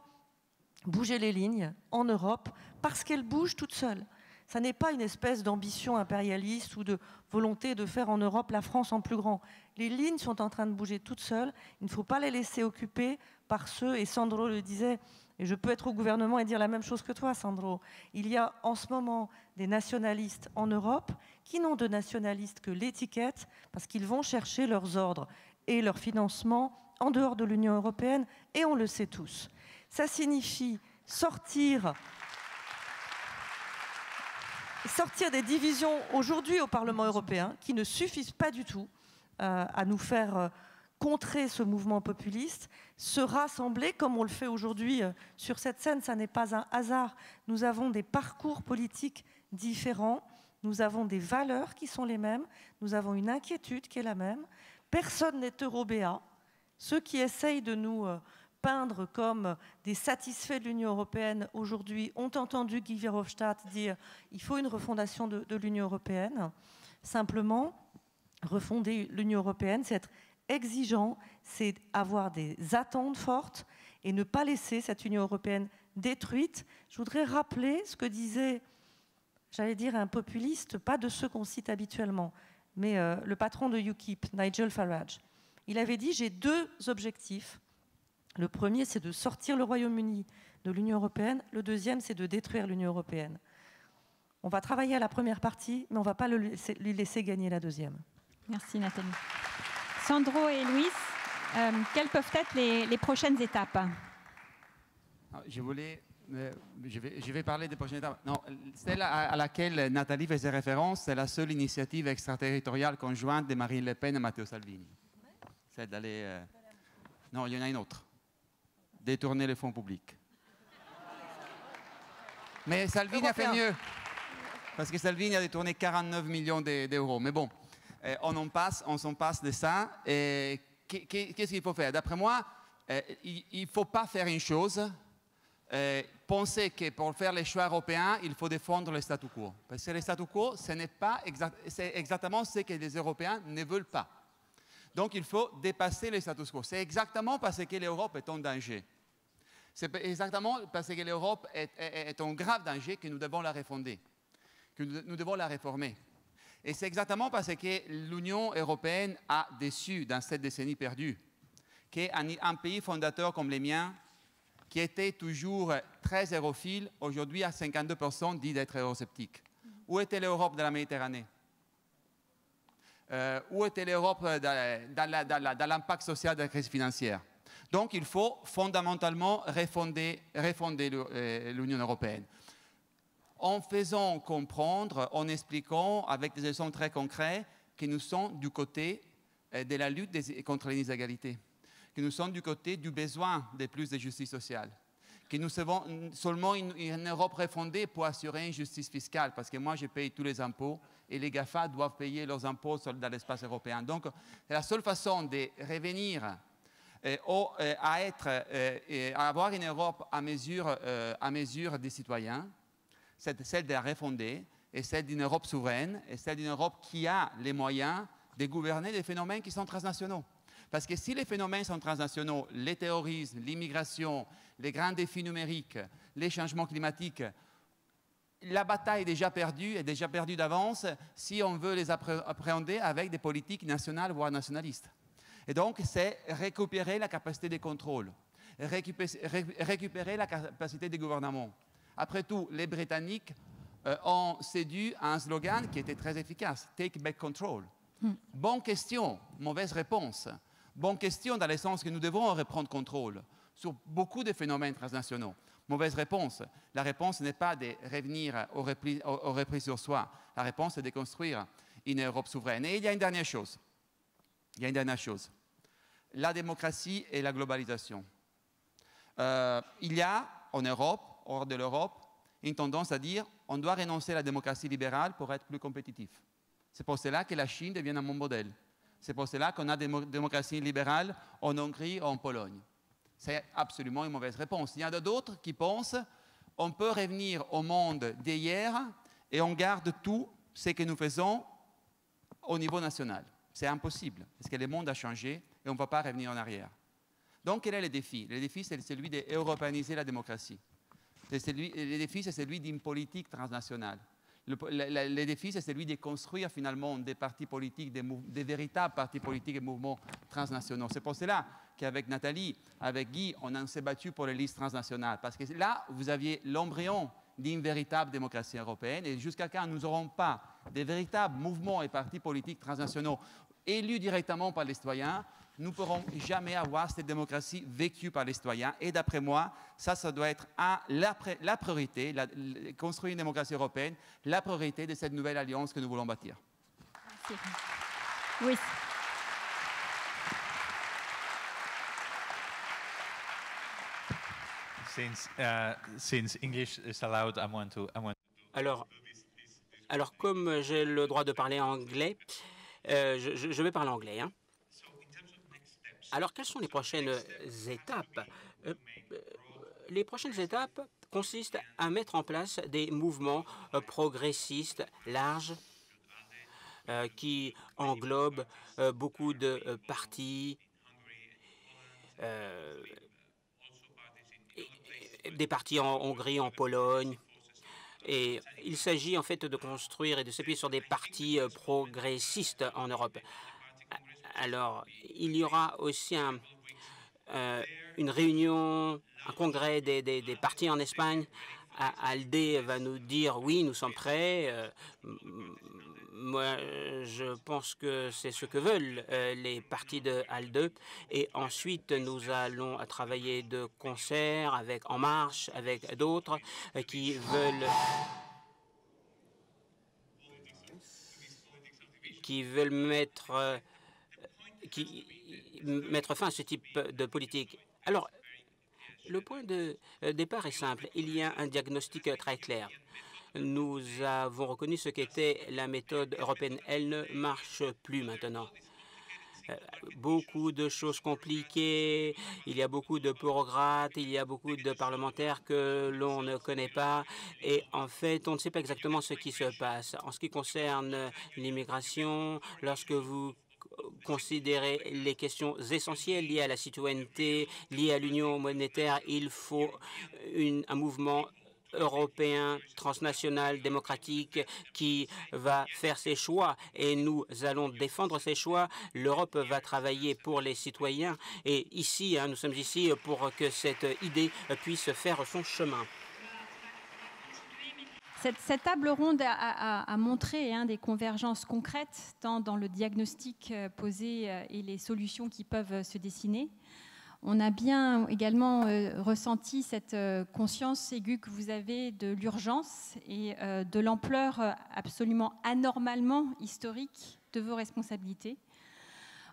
bouger les lignes en Europe parce qu'elles bougent toutes seules. Ça n'est pas une espèce d'ambition impérialiste ou de volonté de faire en Europe la France en plus grand. Les lignes sont en train de bouger toutes seules. Il ne faut pas les laisser occuper par ceux, et Sandro le disait, et je peux être au gouvernement et dire la même chose que toi, Sandro. Il y a en ce moment des nationalistes en Europe qui n'ont de nationalistes que l'étiquette parce qu'ils vont chercher leurs ordres et leur financement en dehors de l'Union européenne, et on le sait tous. Ça signifie sortir sortir des divisions aujourd'hui au Parlement européen qui ne suffisent pas du tout à nous faire contrer ce mouvement populiste, se rassembler comme on le fait aujourd'hui sur cette scène. Ça n'est pas un hasard. Nous avons des parcours politiques différents, nous avons des valeurs qui sont les mêmes, nous avons une inquiétude qui est la même. Personne n'est eurobéat. Ceux qui essayent de nous peindre comme des satisfaits de l'Union européenne aujourd'hui ont entendu Guy Verhofstadt dire qu'il faut une refondation de l'Union européenne. Simplement, refonder l'Union européenne, c'est être exigeant, c'est avoir des attentes fortes et ne pas laisser cette Union européenne détruite. Je voudrais rappeler ce que disait, j'allais dire, un populiste, pas de ceux qu'on cite habituellement, mais le patron de UKIP, Nigel Farage. Il avait dit « J'ai deux objectifs. Le premier, c'est de sortir le Royaume-Uni de l'Union européenne. Le deuxième, c'est de détruire l'Union européenne. » On va travailler à la première partie, mais on ne va pas lui laisser gagner la deuxième. Merci Nathalie. Sandro et Luis, quelles peuvent être les prochaines étapes? Je vais parler des prochaines étapes. Non, celle à laquelle Nathalie faisait référence, c'est la seule initiative extraterritoriale conjointe de Marine Le Pen et Matteo Salvini. C'est d'aller... Non, il y en a une autre. Détourner les fonds publics. Mais Salvini a fait mieux. Parce que Salvini a détourné 49 millions d'euros. Mais bon, on s'en passe de ça. Qu'est-ce qu'il faut faire? D'après moi, il ne faut pas faire une chose, penser que pour faire les choix européens, il faut défendre le statu quo. Parce que le statu quo, c'est exactement ce que les Européens ne veulent pas. Donc il faut dépasser le status quo. C'est exactement parce que l'Europe est en danger. C'est exactement parce que l'Europe est en grave danger que nous devons la refonder, que nous devons la réformer. Et c'est exactement parce que l'Union européenne a déçu dans cette décennie perdue, qu'un pays fondateur comme le mien, qui était toujours très europhile, aujourd'hui à 52% dit d'être eurosceptique. Où était l'Europe de la Méditerranée? Où était l'Europe dans l'impact social de la crise financière? Donc il faut fondamentalement refonder l'Union européenne. En faisant comprendre, en expliquant avec des exemples très concrets que nous sommes du côté de la lutte contre les inégalités, que nous sommes du côté du besoin de plus de justice sociale, que nous avons seulement une Europe refondée pour assurer une justice fiscale, parce que moi je paye tous les impôts et les GAFA doivent payer leurs impôts dans l'espace européen. Donc c'est la seule façon de revenir à avoir une Europe à mesure des citoyens, c'est celle de la refonder, et celle d'une Europe souveraine, et celle d'une Europe qui a les moyens de gouverner des phénomènes qui sont transnationaux. Parce que si les phénomènes sont transnationaux, les terrorismes, l'immigration, les grands défis numériques, les changements climatiques, la bataille est déjà perdue d'avance si on veut les appréhender avec des politiques nationales, voire nationalistes. Et donc, c'est récupérer la capacité de contrôle, récupérer la capacité de gouvernement. Après tout, les Britanniques ont séduit un slogan qui était très efficace, « Take back control ». Bonne question, mauvaise réponse. Bonne question dans le sens que nous devons reprendre contrôle sur beaucoup de phénomènes transnationaux. Mauvaise réponse. La réponse n'est pas de revenir au repli sur soi. La réponse est de construire une Europe souveraine. Et il y a une dernière chose. La démocratie et la globalisation. Il y a en Europe, hors de l'Europe, une tendance à dire on doit renoncer à la démocratie libérale pour être plus compétitif. C'est pour cela que la Chine devient un bon modèle. C'est pour cela qu'on a des démocraties libérales en Hongrie ou en Pologne. C'est absolument une mauvaise réponse. Il y en a d'autres qui pensent on peut revenir au monde d'hier et on garde tout ce que nous faisons au niveau national. C'est impossible, parce que le monde a changé et on ne va pas revenir en arrière. Donc, quel est le défi? Le défi, c'est celui d'européaniser la démocratie. Le défi, c'est celui d'une politique transnationale. Le défi, c'est celui de construire finalement des partis politiques, des véritables partis politiques et mouvements transnationaux. C'est pour cela qu'avec Nathalie, avec Guy, on s'est battu pour les listes transnationales. Parce que là, vous aviez l'embryon d'une véritable démocratie européenne. Et jusqu'à quand nous n'aurons pas des véritables mouvements et partis politiques transnationaux élus directement par les citoyens, nous ne pourrons jamais avoir cette démocratie vécue par les citoyens. Et d'après moi, ça doit être la priorité, construire une démocratie européenne, la priorité de cette nouvelle alliance que nous voulons bâtir. Merci. Oui. Since English is allowed, I want to. Alors comme j'ai le droit de parler anglais, je vais parler anglais. Hein. Alors, quelles sont les prochaines étapes? Les prochaines étapes consistent à mettre en place des mouvements progressistes larges qui englobent beaucoup de partis, des partis en Hongrie, en Pologne. Et il s'agit en fait de construire et de s'appuyer sur des partis progressistes en Europe. Alors, il y aura aussi une réunion, un congrès des partis en Espagne. ALDE va nous dire « oui, nous sommes prêts ». Moi, je pense que c'est ce que veulent les partis de ALDE. Et ensuite, nous allons travailler de concert avec En Marche, avec d'autres qui veulent mettre fin à ce type de politique. Alors, le point de départ est simple. Il y a un diagnostic très clair. Nous avons reconnu ce qu'était la méthode européenne. Elle ne marche plus maintenant. Beaucoup de choses compliquées, il y a beaucoup de bureaucrates, il y a beaucoup de parlementaires que l'on ne connaît pas et en fait, on ne sait pas exactement ce qui se passe. En ce qui concerne l'immigration, lorsque vous considérer les questions essentielles liées à la citoyenneté, liées à l'union monétaire, il faut un mouvement européen, transnational, démocratique, qui va faire ses choix et nous allons défendre ces choix. L'Europe va travailler pour les citoyens et ici, nous sommes ici pour que cette idée puisse faire son chemin. Cette table ronde a montré des convergences concrètes, tant dans le diagnostic posé et les solutions qui peuvent se dessiner. On a bien également ressenti cette conscience aiguë que vous avez de l'urgence et de l'ampleur absolument anormalement historique de vos responsabilités.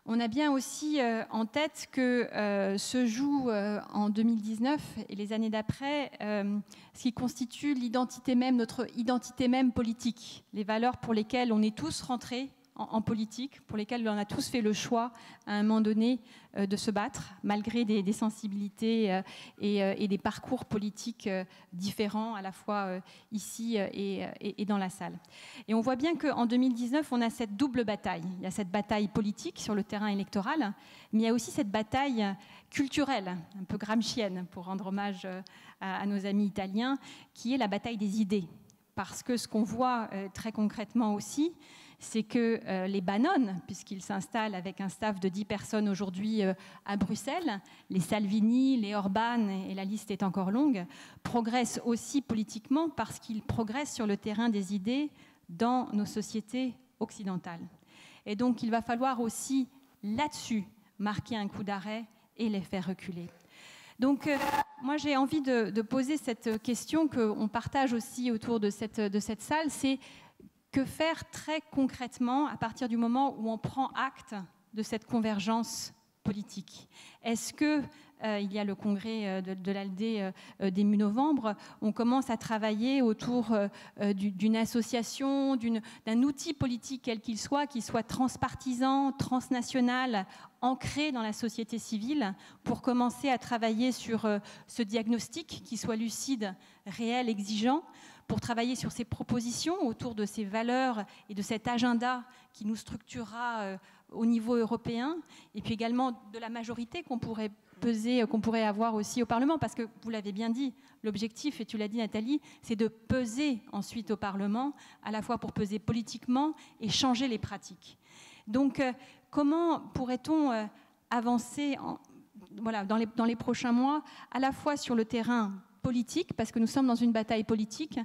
On a bien aussi en tête que se joue en 2019 et les années d'après ce qui constitue l'identité même, notre identité même politique, les valeurs pour lesquelles on est tous rentrés en politique, pour lesquelles on a tous fait le choix à un moment donné de se battre, malgré des sensibilités et des parcours politiques différents, à la fois ici et dans la salle. Et on voit bien qu'en 2019, on a cette double bataille. Il y a cette bataille politique sur le terrain électoral, mais il y a aussi cette bataille culturelle, un peu gramscienne, pour rendre hommage à nos amis italiens, qui est la bataille des idées. Parce que ce qu'on voit très concrètement aussi, c'est que les Bannon, puisqu'ils s'installent avec un staff de 10 personnes aujourd'hui à Bruxelles, les Salvini, les Orban, et la liste est encore longue, progressent aussi politiquement parce qu'ils progressent sur le terrain des idées dans nos sociétés occidentales. Et donc, il va falloir aussi, là-dessus, marquer un coup d'arrêt et les faire reculer. Donc, moi, j'ai envie de poser cette question qu'on partage aussi autour de cette salle, c'est que faire très concrètement à partir du moment où on prend acte de cette convergence politique? Est-ce que, il y a le congrès de l'ALDE dès mi-novembre, on commence à travailler autour d'une association, d'un outil politique quel qu'il soit, qui soit transpartisan, transnational, ancré dans la société civile, pour commencer à travailler sur ce diagnostic qui soit lucide, réel, exigeant, pour travailler sur ces propositions autour de ces valeurs et de cet agenda qui nous structurera au niveau européen, et puis également de la majorité qu'on pourrait peser, qu'on pourrait avoir aussi au Parlement, parce que vous l'avez bien dit, l'objectif, et tu l'as dit Nathalie, c'est de peser ensuite au Parlement, à la fois pour peser politiquement et changer les pratiques. Donc, comment pourrait-on avancer dans les prochains mois, à la fois sur le terrain politique, parce que nous sommes dans une bataille politique,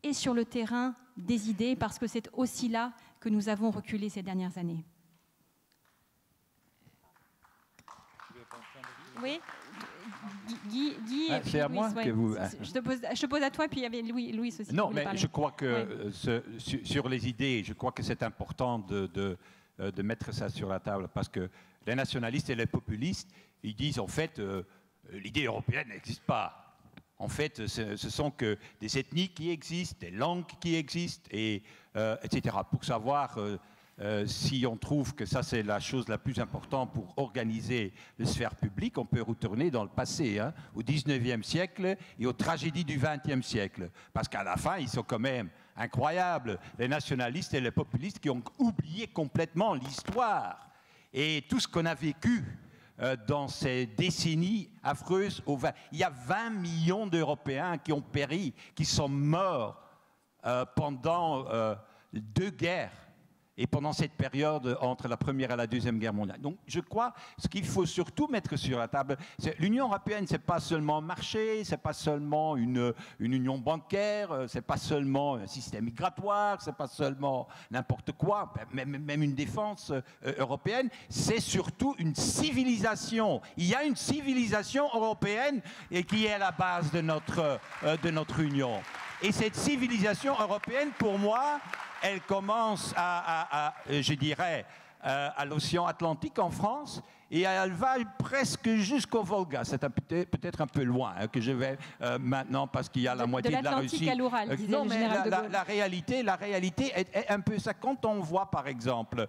et sur le terrain des idées, parce que c'est aussi là que nous avons reculé ces dernières années. Oui, Guy et puis c'est à Louis, moi ouais. que vous... Je pose à toi, puis il y avait Louis aussi. Non, mais je crois que sur les idées, je crois que c'est important de mettre ça sur la table, parce que les nationalistes et les populistes, ils disent en fait, l'idée européenne n'existe pas. En fait, ce sont que des ethnies qui existent, des langues qui existent, et, etc. Pour savoir si on trouve que ça, c'est la chose la plus importante pour organiser les sphères publiques, on peut retourner dans le passé, hein, au 19e siècle et aux tragédies du 20e siècle. Parce qu'à la fin, ils sont quand même incroyables, les nationalistes et les populistes qui ont oublié complètement l'histoire et tout ce qu'on a vécu dans ces décennies affreuses. Il y a 20 millions d'Européens qui ont péri, qui sont morts pendant 2 guerres et pendant cette période entre la Première et la Deuxième Guerre mondiale. Donc je crois ce qu'il faut surtout mettre sur la table, c'est l'Union européenne, ce n'est pas seulement un marché, ce n'est pas seulement une union bancaire, ce n'est pas seulement un système migratoire, ce n'est pas seulement n'importe quoi, même une défense européenne, c'est surtout une civilisation. Il y a une civilisation européenne et qui est à la base de notre union. Et cette civilisation européenne, pour moi, elle commence je dirais, à l'océan Atlantique en France, et elle va presque jusqu'au Volga. C'est peut-être un peu loin que je vais maintenant, parce qu'il y a la moitié de la Russie. De l'Atlantique à l'Oural, disait non, le mais général de Gaulle. la réalité est un peu ça. Quand on voit, par exemple,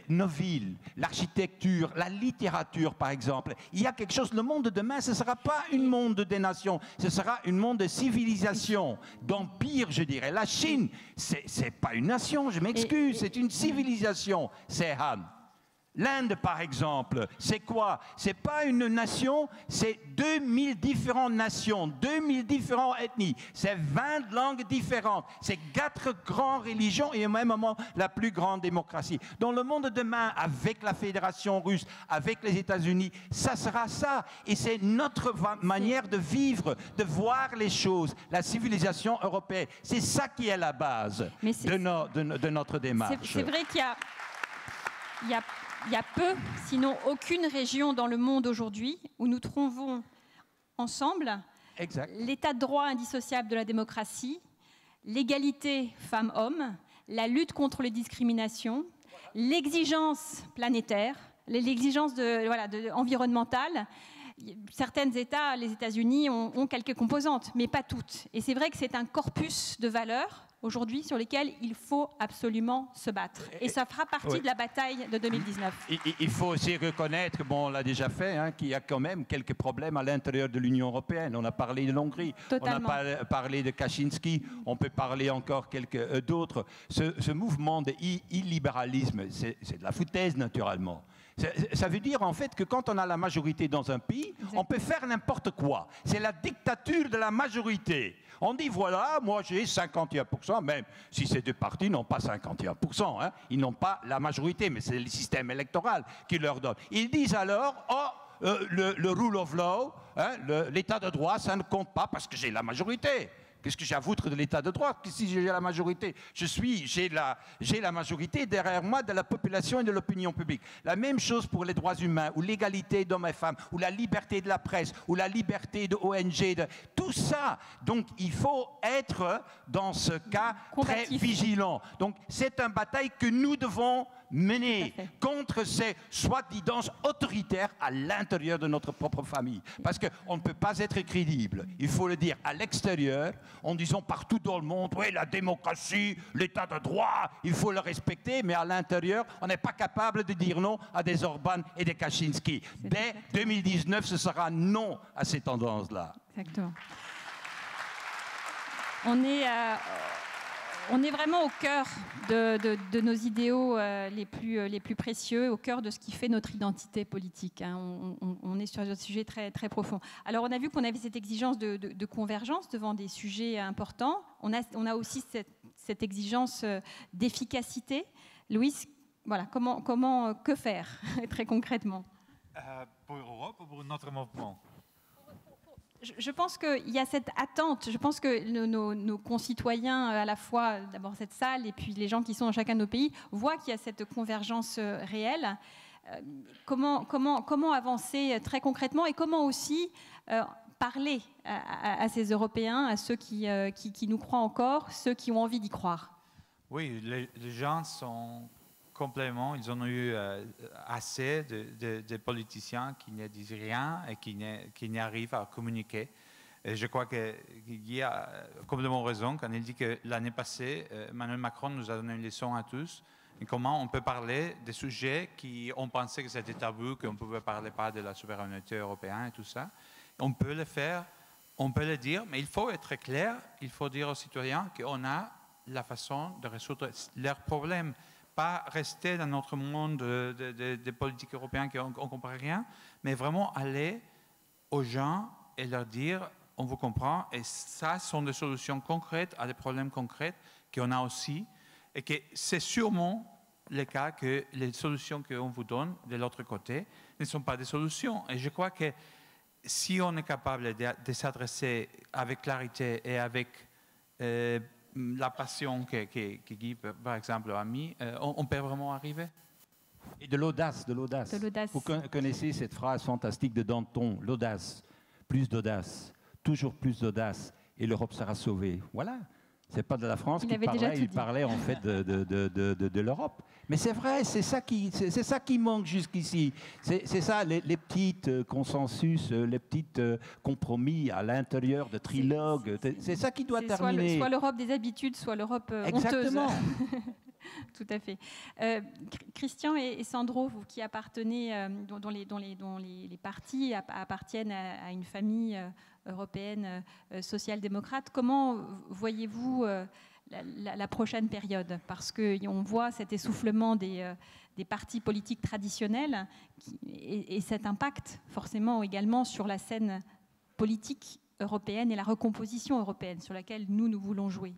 nos villes, l'architecture, la littérature, par exemple, il y a quelque chose. Le monde de demain, ce ne sera pas un monde des nations, ce sera un monde de civilisation, d'empire, je dirais. La Chine, c'est pas une nation, je m'excuse, c'est une civilisation, c'est Han. L'Inde, par exemple, c'est quoi? C'est pas une nation, c'est 2000 différentes nations, 2000 différentes ethnies, c'est 20 langues différentes, c'est 4 grandes religions et au même moment la plus grande démocratie. Dans le monde de demain, avec la Fédération russe, avec les États-Unis, ça sera ça. Et c'est notre manière de vivre, de voir les choses, la civilisation européenne. C'est ça qui est la base de notre démarche. C'est vrai qu'il y a peu, sinon aucune région dans le monde aujourd'hui où nous trouvons ensemble l'état de droit indissociable de la démocratie, l'égalité femmes-hommes, la lutte contre les discriminations, l'exigence planétaire, l'exigence environnementale. Certains États, les États-Unis, ont quelques composantes, mais pas toutes. Et c'est vrai que c'est un corpus de valeurs aujourd'hui sur lesquels il faut absolument se battre. Et ça fera partie de la bataille de 2019. Il faut aussi reconnaître, bon, on l'a déjà fait, hein, qu'il y a quand même quelques problèmes à l'intérieur de l'Union européenne. On a parlé de l'Hongrie, Totalement. on a parlé de Kaczynski, on peut parler encore quelques d'autres. Ce mouvement d'illibéralisme, c'est de la foutaise, naturellement. Ça veut dire en fait que quand on a la majorité dans un pays, on peut faire n'importe quoi. C'est la dictature de la majorité. On dit voilà, moi j'ai 51%, même si ces 2 partis n'ont pas 51%, hein, ils n'ont pas la majorité, mais c'est le système électoral qui leur donne. Ils disent alors, le rule of law, hein, l'état de droit, ça ne compte pas parce que j'ai la majorité. Qu'est-ce que j'ai à foutre de l'état de droit si j'ai la majorité? J'ai la majorité derrière moi de la population et de l'opinion publique. La même chose pour les droits humains, ou l'égalité d'hommes et femmes, ou la liberté de la presse, ou la liberté de ONG, tout ça. Donc il faut être, dans ce cas, très vigilant. Donc c'est une bataille que nous devons mener contre ces soi-disant autoritaires à l'intérieur de notre propre famille. Parce qu'on ne peut pas être crédible. Il faut le dire à l'extérieur, en disant partout dans le monde, oui, la démocratie, l'état de droit, il faut le respecter, mais à l'intérieur, on n'est pas capable de dire non à des Orban et des Kaczynski. Dès 2019, ce sera non à ces tendances-là. Exactement. On est vraiment au cœur de nos idéaux les plus précieux, au cœur de ce qui fait notre identité politique. Hein. On est sur un sujet très, très profond. Alors, on a vu qu'on avait cette exigence de convergence devant des sujets importants. On a aussi cette exigence d'efficacité. Louis, voilà, que faire très concrètement pour l'Europe ou pour notre mouvement? Je pense qu'il y a cette attente. Je pense que nos concitoyens, à la fois d'abord cette salle et puis les gens qui sont dans chacun de nos pays, voient qu'il y a cette convergence réelle. Comment avancer très concrètement et comment aussi parler à ces Européens, à ceux qui nous croient encore, ceux qui ont envie d'y croire? Oui, les gens sont complètement, ils ont eu assez de politiciens qui ne disent rien et qui n'arrivent à communiquer. Et je crois que Guy a complètement raison quand il dit que l'année passée, Emmanuel Macron nous a donné une leçon à tous. Et comment on peut parler des sujets on pensait que c'était tabou, qu'on ne pouvait parler pas de la souveraineté européenne et tout ça. On peut le faire, on peut le dire, mais il faut être clair, il faut dire aux citoyens qu'on a la façon de résoudre leurs problèmes. Pas rester dans notre monde de politique européenne qu'on ne comprend rien, mais vraiment aller aux gens et leur dire on vous comprend, et ça sont des solutions concrètes à des problèmes concrets qu'on a aussi, et que c'est sûrement le cas que les solutions qu'on vous donne de l'autre côté ne sont pas des solutions. Et je crois que si on est capable de s'adresser avec clarité et avec la passion que Guy, par exemple, a mis, on peut vraiment arriver. Et de l'audace, de l'audace. De l'audace. Vous connaissez cette phrase fantastique de Danton, l'audace, plus d'audace, toujours plus d'audace, et l'Europe sera sauvée. Voilà. C'est pas de la France qu'il parlait, il parlait en fait de l'Europe. Mais c'est vrai, c'est ça qui manque jusqu'ici. C'est ça, les petits consensus, les petits compromis à l'intérieur de trilogues. C'est ça qui doit terminer. Soit l'Europe des habitudes, soit l'Europe honteuse. Exactement. Tout à fait. Christian et Sandro, vous qui appartenez, dont les partis appartiennent à une famille européenne social-démocrate, comment voyez-vous la prochaine période? Parce qu'on voit cet essoufflement des partis politiques traditionnels et cet impact forcément également sur la scène politique européenne et la recomposition européenne sur laquelle nous voulons jouer.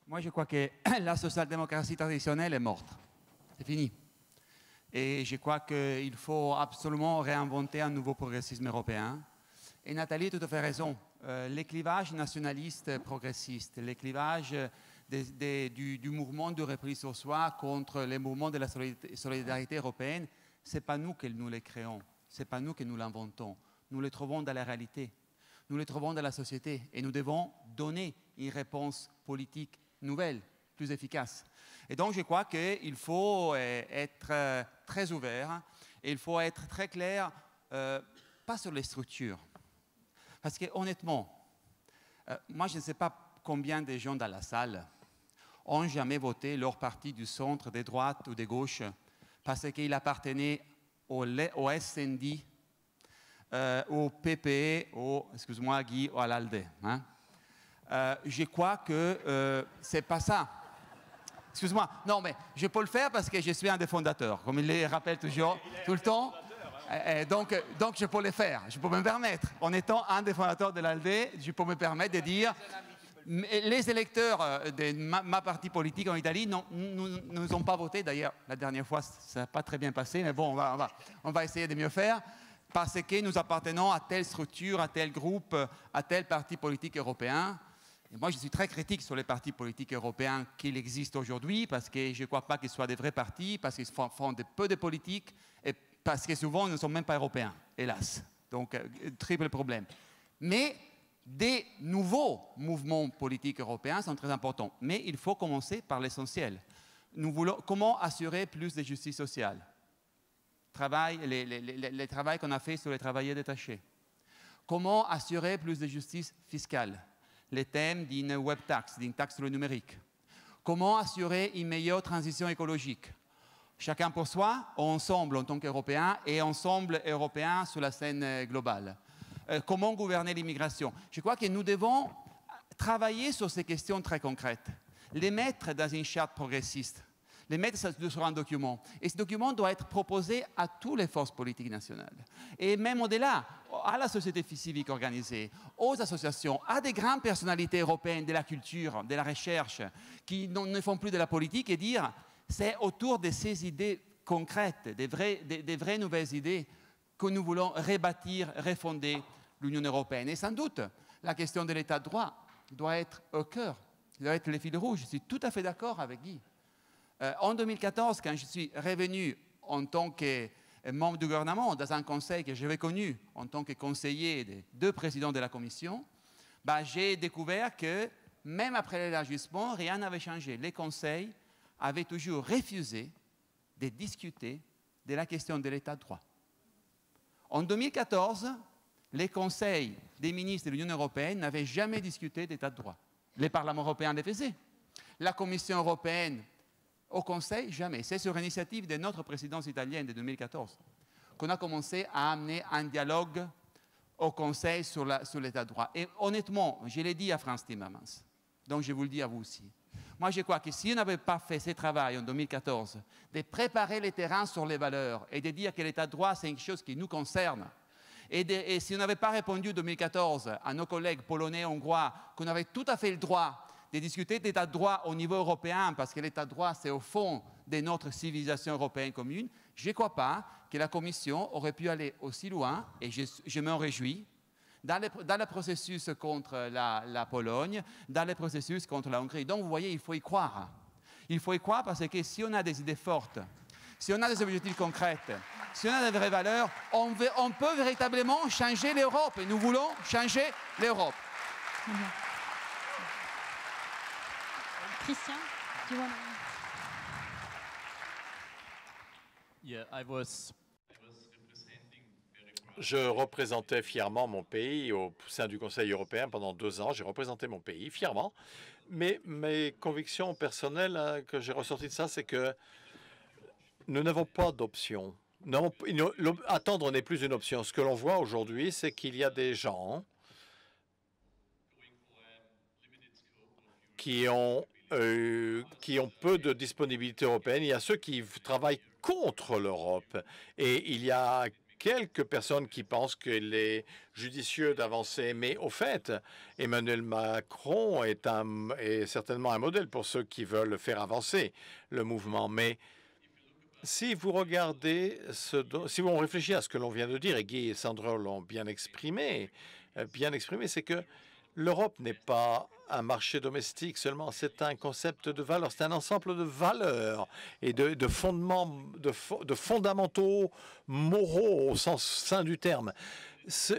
Moi, je crois que la social-démocratie traditionnelle est morte. C'est fini. Et je crois qu'il faut absolument réinventer un nouveau progressisme européen. Et Nathalie a tout à fait raison. Les clivages nationalistes progressistes, les clivages du mouvement de repli sur soi contre les mouvements de la solidarité européenne, ce n'est pas nous que nous les créons, ce n'est pas nous que nous l'inventons. Nous les trouvons dans la réalité, nous les trouvons dans la société et nous devons donner une réponse politique nouvelle, plus efficace. Et donc je crois qu'il faut être très ouvert et il faut être très clair, pas sur les structures. Parce que honnêtement, moi je ne sais pas combien de gens dans la salle ont jamais voté leur parti du centre, de droite ou de gauche parce qu'il appartenait au SND, au PPE, excuse-moi Guy, ou à l'ALDE. Hein? Je crois que c'est pas ça. Excuse-moi, non mais je peux le faire parce que je suis un des fondateurs, comme il le rappelle toujours, tout le temps. Donc je peux le faire, je peux me permettre. En étant un des fondateurs de l'ALDE, je peux me permettre de dire les électeurs de ma parti politique en Italie ne nous ont pas voté. D'ailleurs, la dernière fois, ça n'a pas très bien passé, mais bon, on va essayer de mieux faire parce que nous appartenons à telle structure, à tel groupe, à tel parti politique européen. Et moi, je suis très critique sur les partis politiques européens qui existent aujourd'hui parce que je ne crois pas qu'ils soient des vrais partis, parce qu'ils font peu de politique et parce que souvent, ils ne sont même pas européens, hélas. Donc, triple problème. Mais des nouveaux mouvements politiques européens sont très importants. Mais il faut commencer par l'essentiel. Comment assurer plus de justice sociale? Le travail qu'on a fait sur les travailleurs détachés. Comment assurer plus de justice fiscale? Les thèmes d'une web tax, d'une taxe sur le numérique. Comment assurer une meilleure transition écologique? Chacun pour soi, ensemble en tant qu'Européens et ensemble Européens sur la scène globale. Comment gouverner l'immigration? Je crois que nous devons travailler sur ces questions très concrètes, les mettre dans une charte progressiste, les mettre sur un document. Et ce document doit être proposé à toutes les forces politiques nationales. Et même au-delà, à la société civique organisée, aux associations, à des grandes personnalités européennes de la culture, de la recherche, qui ne font plus de la politique, et dire c'est autour de ces idées concrètes, des vraies nouvelles idées, que nous voulons rebâtir, refonder l'Union européenne. Et sans doute, la question de l'état de droit doit être au cœur, doit être le fil rouge. Je suis tout à fait d'accord avec Guy. En 2014, quand je suis revenu en tant que membre du gouvernement dans un conseil que j'avais connu en tant que conseiller des 2 présidents de la Commission, j'ai découvert que même après l'élargissement, rien n'avait changé. Les conseils avaient toujours refusé de discuter de la question de l'état de droit. En 2014, les conseils des ministres de l'Union européenne n'avaient jamais discuté d'état de droit. Le Parlement européen le faisait. La Commission européenne, au Conseil, jamais. C'est sur l'initiative de notre présidence italienne de 2014 qu'on a commencé à amener un dialogue au Conseil sur l'état de droit. Et honnêtement, je l'ai dit à Frans Timmermans, donc je vous le dis à vous aussi. Moi, je crois que si on n'avait pas fait ce travail en 2014, de préparer les terrains sur les valeurs et de dire que l'état de droit, c'est quelque chose qui nous concerne, et si on n'avait pas répondu en 2014 à nos collègues polonais et hongrois qu'on avait tout à fait le droit de discuter d'état de droit au niveau européen, parce que l'état de droit, c'est au fond de notre civilisation européenne commune, je ne crois pas que la Commission aurait pu aller aussi loin, et je m'en réjouis, dans le processus contre la Pologne, dans le processus contre la Hongrie. Donc, vous voyez, il faut y croire. Il faut y croire parce que si on a des idées fortes, si on a des objectifs concrets, si on a des vraies valeurs, on peut véritablement changer l'Europe. Et nous voulons changer l'Europe. Christian, do you want to... Je représentais fièrement mon pays au sein du Conseil européen pendant 2 ans. J'ai représenté mon pays fièrement. Mais mes convictions personnelles que j'ai ressorties de ça, c'est que nous n'avons pas d'option. Attendre n'est plus une option. Ce que l'on voit aujourd'hui, c'est qu'il y a des gens qui ont peu de disponibilité européenne. Il y a ceux qui travaillent contre l'Europe. Et il y a quelques personnes qui pensent qu'il est judicieux d'avancer. Mais au fait, Emmanuel Macron est certainement un modèle pour ceux qui veulent faire avancer le mouvement. Mais si vous regardez, si on réfléchit à ce que l'on vient de dire, et Guy et Sandro l'ont bien exprimé, c'est que l'Europe n'est pas un marché domestique seulement, c'est un concept de valeurs, c'est un ensemble de valeurs et de fondements, de fondamentaux moraux au sens sain du terme.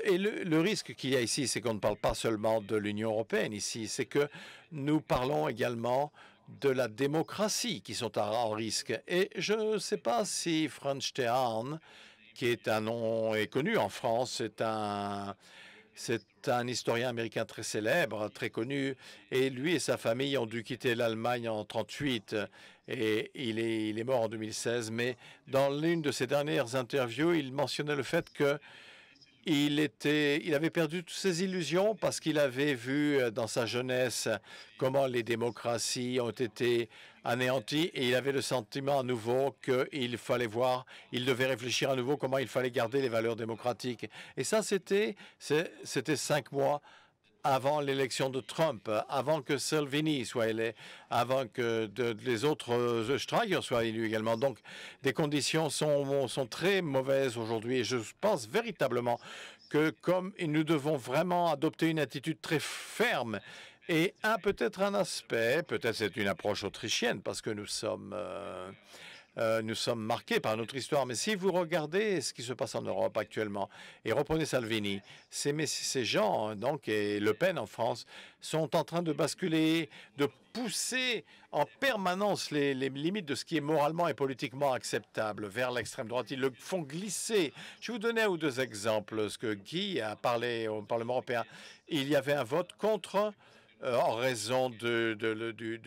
Et le risque qu'il y a ici, c'est qu'on ne parle pas seulement de l'Union européenne ici, c'est que nous parlons également de la démocratie qui sont en risque. Et je ne sais pas si Franz Stern, qui est un nom connu en France, c'est un historien américain très célèbre, très connu, et lui et sa famille ont dû quitter l'Allemagne en 1938, et il est mort en 2016. Mais dans l'une de ses dernières interviews, il mentionnait le fait qu'il avait perdu toutes ses illusions parce qu'il avait vu dans sa jeunesse comment les démocraties ont été anéanties et il avait le sentiment à nouveau qu'il devait réfléchir à nouveau comment il fallait garder les valeurs démocratiques. Et ça, c'était 5 mois avant l'élection de Trump, avant que Salvini soit élu, avant que les autres Streicher soient élus également. Donc, des conditions sont très mauvaises aujourd'hui et je pense véritablement que comme nous devons vraiment adopter une attitude très ferme et peut-être un aspect, peut-être c'est une approche autrichienne parce que nous sommes marqués par notre histoire. Mais si vous regardez ce qui se passe en Europe actuellement et reprenez Salvini, ces gens, donc, et Le Pen en France, sont en train de basculer, de pousser en permanence les limites de ce qui est moralement et politiquement acceptable vers l'extrême droite. Ils le font glisser. Je vais vous donner un ou 2 exemples. Ce que Guy a parlé au Parlement européen, il y avait un vote contre, en raison de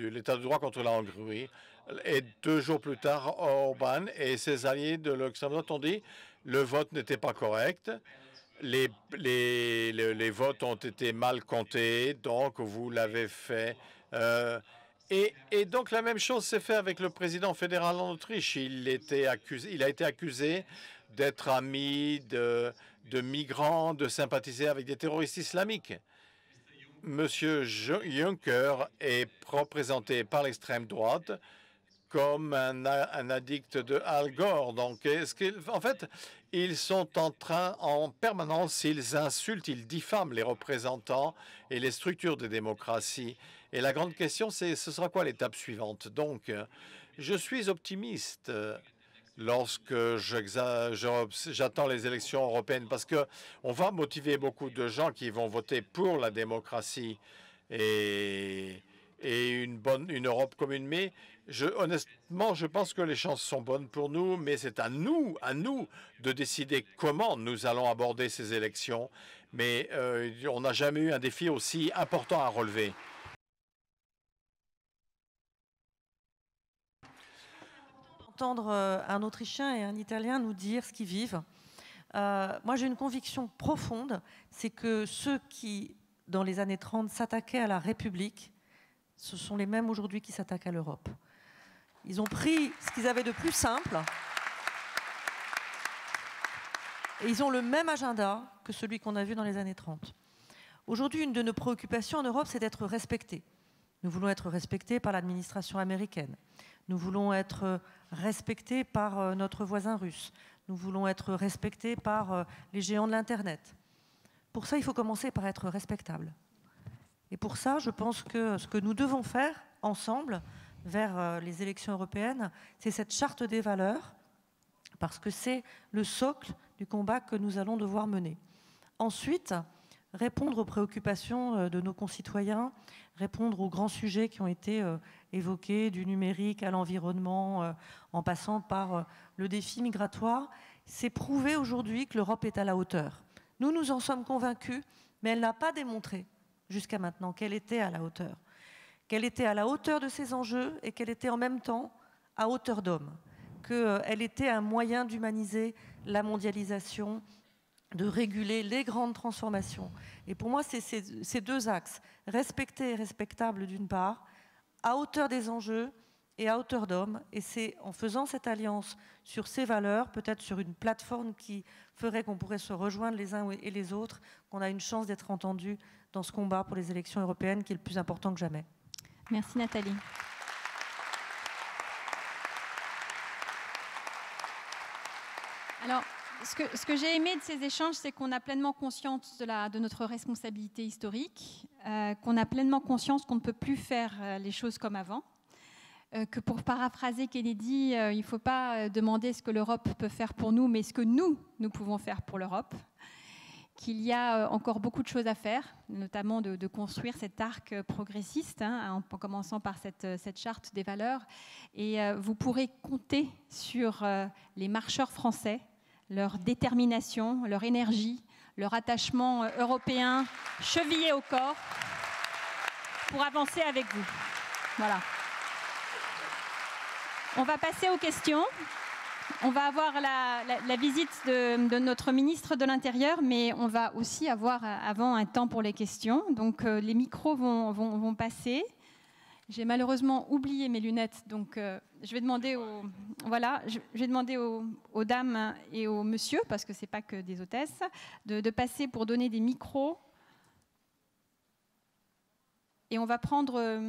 l'état de droit contre la Hongrie. Et 2 jours plus tard, Orban et ses alliés de l'extrême droite ont dit le vote n'était pas correct, les votes ont été mal comptés, donc vous l'avez fait. Et donc la même chose s'est fait avec le président fédéral en Autriche. Il a été accusé d'être ami de migrants, de sympathiser avec des terroristes islamiques. Monsieur Juncker est représenté par l'extrême droite comme un addict de Al Gore. Donc, en fait, ils sont en permanence, ils insultent, ils diffament les représentants et les structures des démocraties. Et la grande question, c'est ce sera quoi l'étape suivante? Donc, je suis optimiste. lorsque j'attends les élections européennes, parce qu'on va motiver beaucoup de gens qui vont voter pour la démocratie et une Europe commune. Mais honnêtement, je pense que les chances sont bonnes pour nous, mais c'est à nous de décider comment nous allons aborder ces élections. Mais on n'a jamais eu un défi aussi important à relever. Entendre un Autrichien et un Italien nous dire ce qu'ils vivent. Moi, j'ai une conviction profonde, c'est que ceux qui, dans les années 30, s'attaquaient à la République, ce sont les mêmes aujourd'hui qui s'attaquent à l'Europe. Ils ont pris ce qu'ils avaient de plus simple et ils ont le même agenda que celui qu'on a vu dans les années 30. Aujourd'hui, une de nos préoccupations en Europe, c'est d'être respectés. Nous voulons être respectés par l'administration américaine. Nous voulons être respectés par notre voisin russe. Nous voulons être respectés par les géants de l'Internet. Pour ça, il faut commencer par être respectable. Et pour ça, je pense que ce que nous devons faire ensemble vers les élections européennes, c'est cette charte des valeurs, parce que c'est le socle du combat que nous allons devoir mener. Ensuite, répondre aux préoccupations de nos concitoyens, répondre aux grands sujets qui ont été évoqués, du numérique à l'environnement, en passant par le défi migratoire, c'est prouver aujourd'hui que l'Europe est à la hauteur. Nous, nous en sommes convaincus, mais elle n'a pas démontré jusqu'à maintenant qu'elle était à la hauteur. Qu'elle était à la hauteur de ces enjeux et qu'elle était en même temps à hauteur d'homme. Qu'elle était un moyen d'humaniser la mondialisation, de réguler les grandes transformations. Et pour moi, c'est ces deux axes, respecté et respectable d'une part, à hauteur des enjeux et à hauteur d'homme. Et c'est en faisant cette alliance sur ces valeurs, peut-être sur une plateforme qui ferait qu'on pourrait se rejoindre les uns et les autres, qu'on a une chance d'être entendus dans ce combat pour les élections européennes qui est le plus important que jamais. Merci Nathalie. Alors, ce que j'ai aimé de ces échanges, c'est qu'on a pleinement conscience de notre responsabilité historique, qu'on a pleinement conscience qu'on ne peut plus faire les choses comme avant, que pour paraphraser Kennedy, il ne faut pas demander ce que l'Europe peut faire pour nous, mais ce que nous pouvons faire pour l'Europe, qu'il y a encore beaucoup de choses à faire, notamment de construire cet arc progressiste, en commençant par cette charte des valeurs. Et vous pourrez compter sur les marcheurs français, leur détermination, leur énergie, leur attachement européen chevillé au corps pour avancer avec vous. Voilà. On va passer aux questions. On va avoir la visite de notre ministre de l'Intérieur, mais on va aussi avoir avant un temps pour les questions. Donc les micros vont passer. J'ai malheureusement oublié mes lunettes, donc je vais demander aux dames et aux messieurs, parce que ce n'est pas que des hôtesses, de passer pour donner des micros. Et on va prendre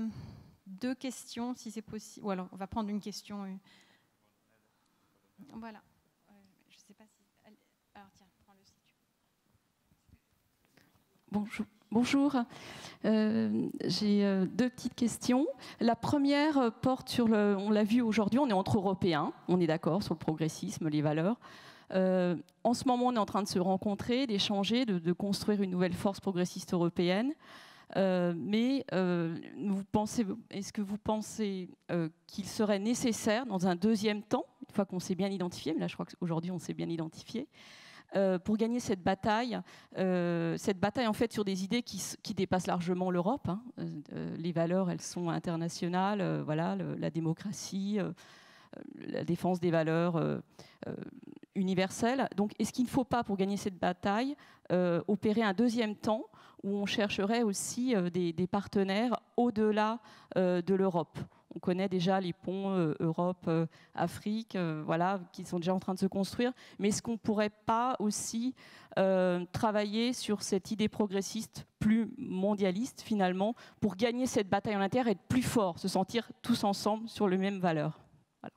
2 questions, si c'est possible. Ou alors, on va prendre une question. Voilà. Je ne sais pas si... Alors, tiens, prends-le si tu veux. Bonjour. J'ai 2 petites questions. La première porte sur on l'a vu aujourd'hui, on est entre Européens, on est d'accord sur le progressisme, les valeurs. En ce moment, on est en train de se rencontrer, d'échanger, de construire une nouvelle force progressiste européenne. Mais est-ce que vous pensez qu'il serait nécessaire, dans un deuxième temps, une fois qu'on s'est bien identifié, mais là je crois qu'aujourd'hui on s'est bien identifié, pour gagner cette bataille en fait sur des idées qui dépassent largement l'Europe. Les valeurs, elles sont internationales, voilà, la démocratie, la défense des valeurs universelles. Donc est-ce qu'il ne faut pas, pour gagner cette bataille, opérer un deuxième temps où on chercherait aussi des partenaires au-delà de l'Europe? On connaît déjà les ponts Europe-Afrique, voilà, qui sont déjà en train de se construire. Mais est-ce qu'on ne pourrait pas aussi travailler sur cette idée progressiste plus mondialiste, finalement, pour gagner cette bataille en interne, être plus fort, se sentir tous ensemble sur les mêmes valeurs? Voilà.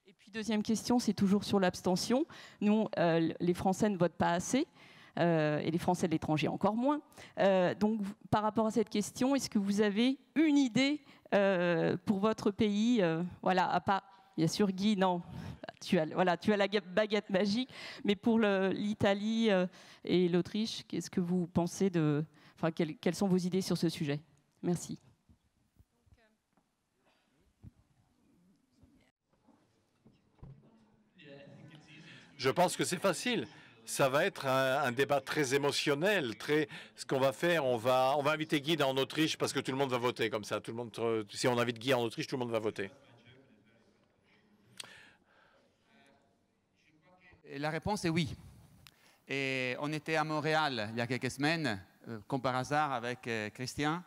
Et puis, deuxième question, c'est toujours sur l'abstention. Nous, les Français ne votent pas assez. Et les Français de l'étranger encore moins. Donc, par rapport à cette question, est-ce que vous avez une idée pour votre pays? Voilà, à part, bien sûr, Guy, non, tu as la baguette magique. Mais pour l'Italie et l'Autriche, qu'est-ce que vous pensez de... Enfin, quelles sont vos idées sur ce sujet? Merci. Je pense que c'est facile. Ça va être un débat très émotionnel. Ce qu'on va faire, on va inviter Guy en Autriche parce que tout le monde va voter comme ça. Tout le monde, si on invite Guy en Autriche, tout le monde va voter. Et la réponse est oui. Et on était à Montréal il y a quelques semaines, comme par hasard, avec Christian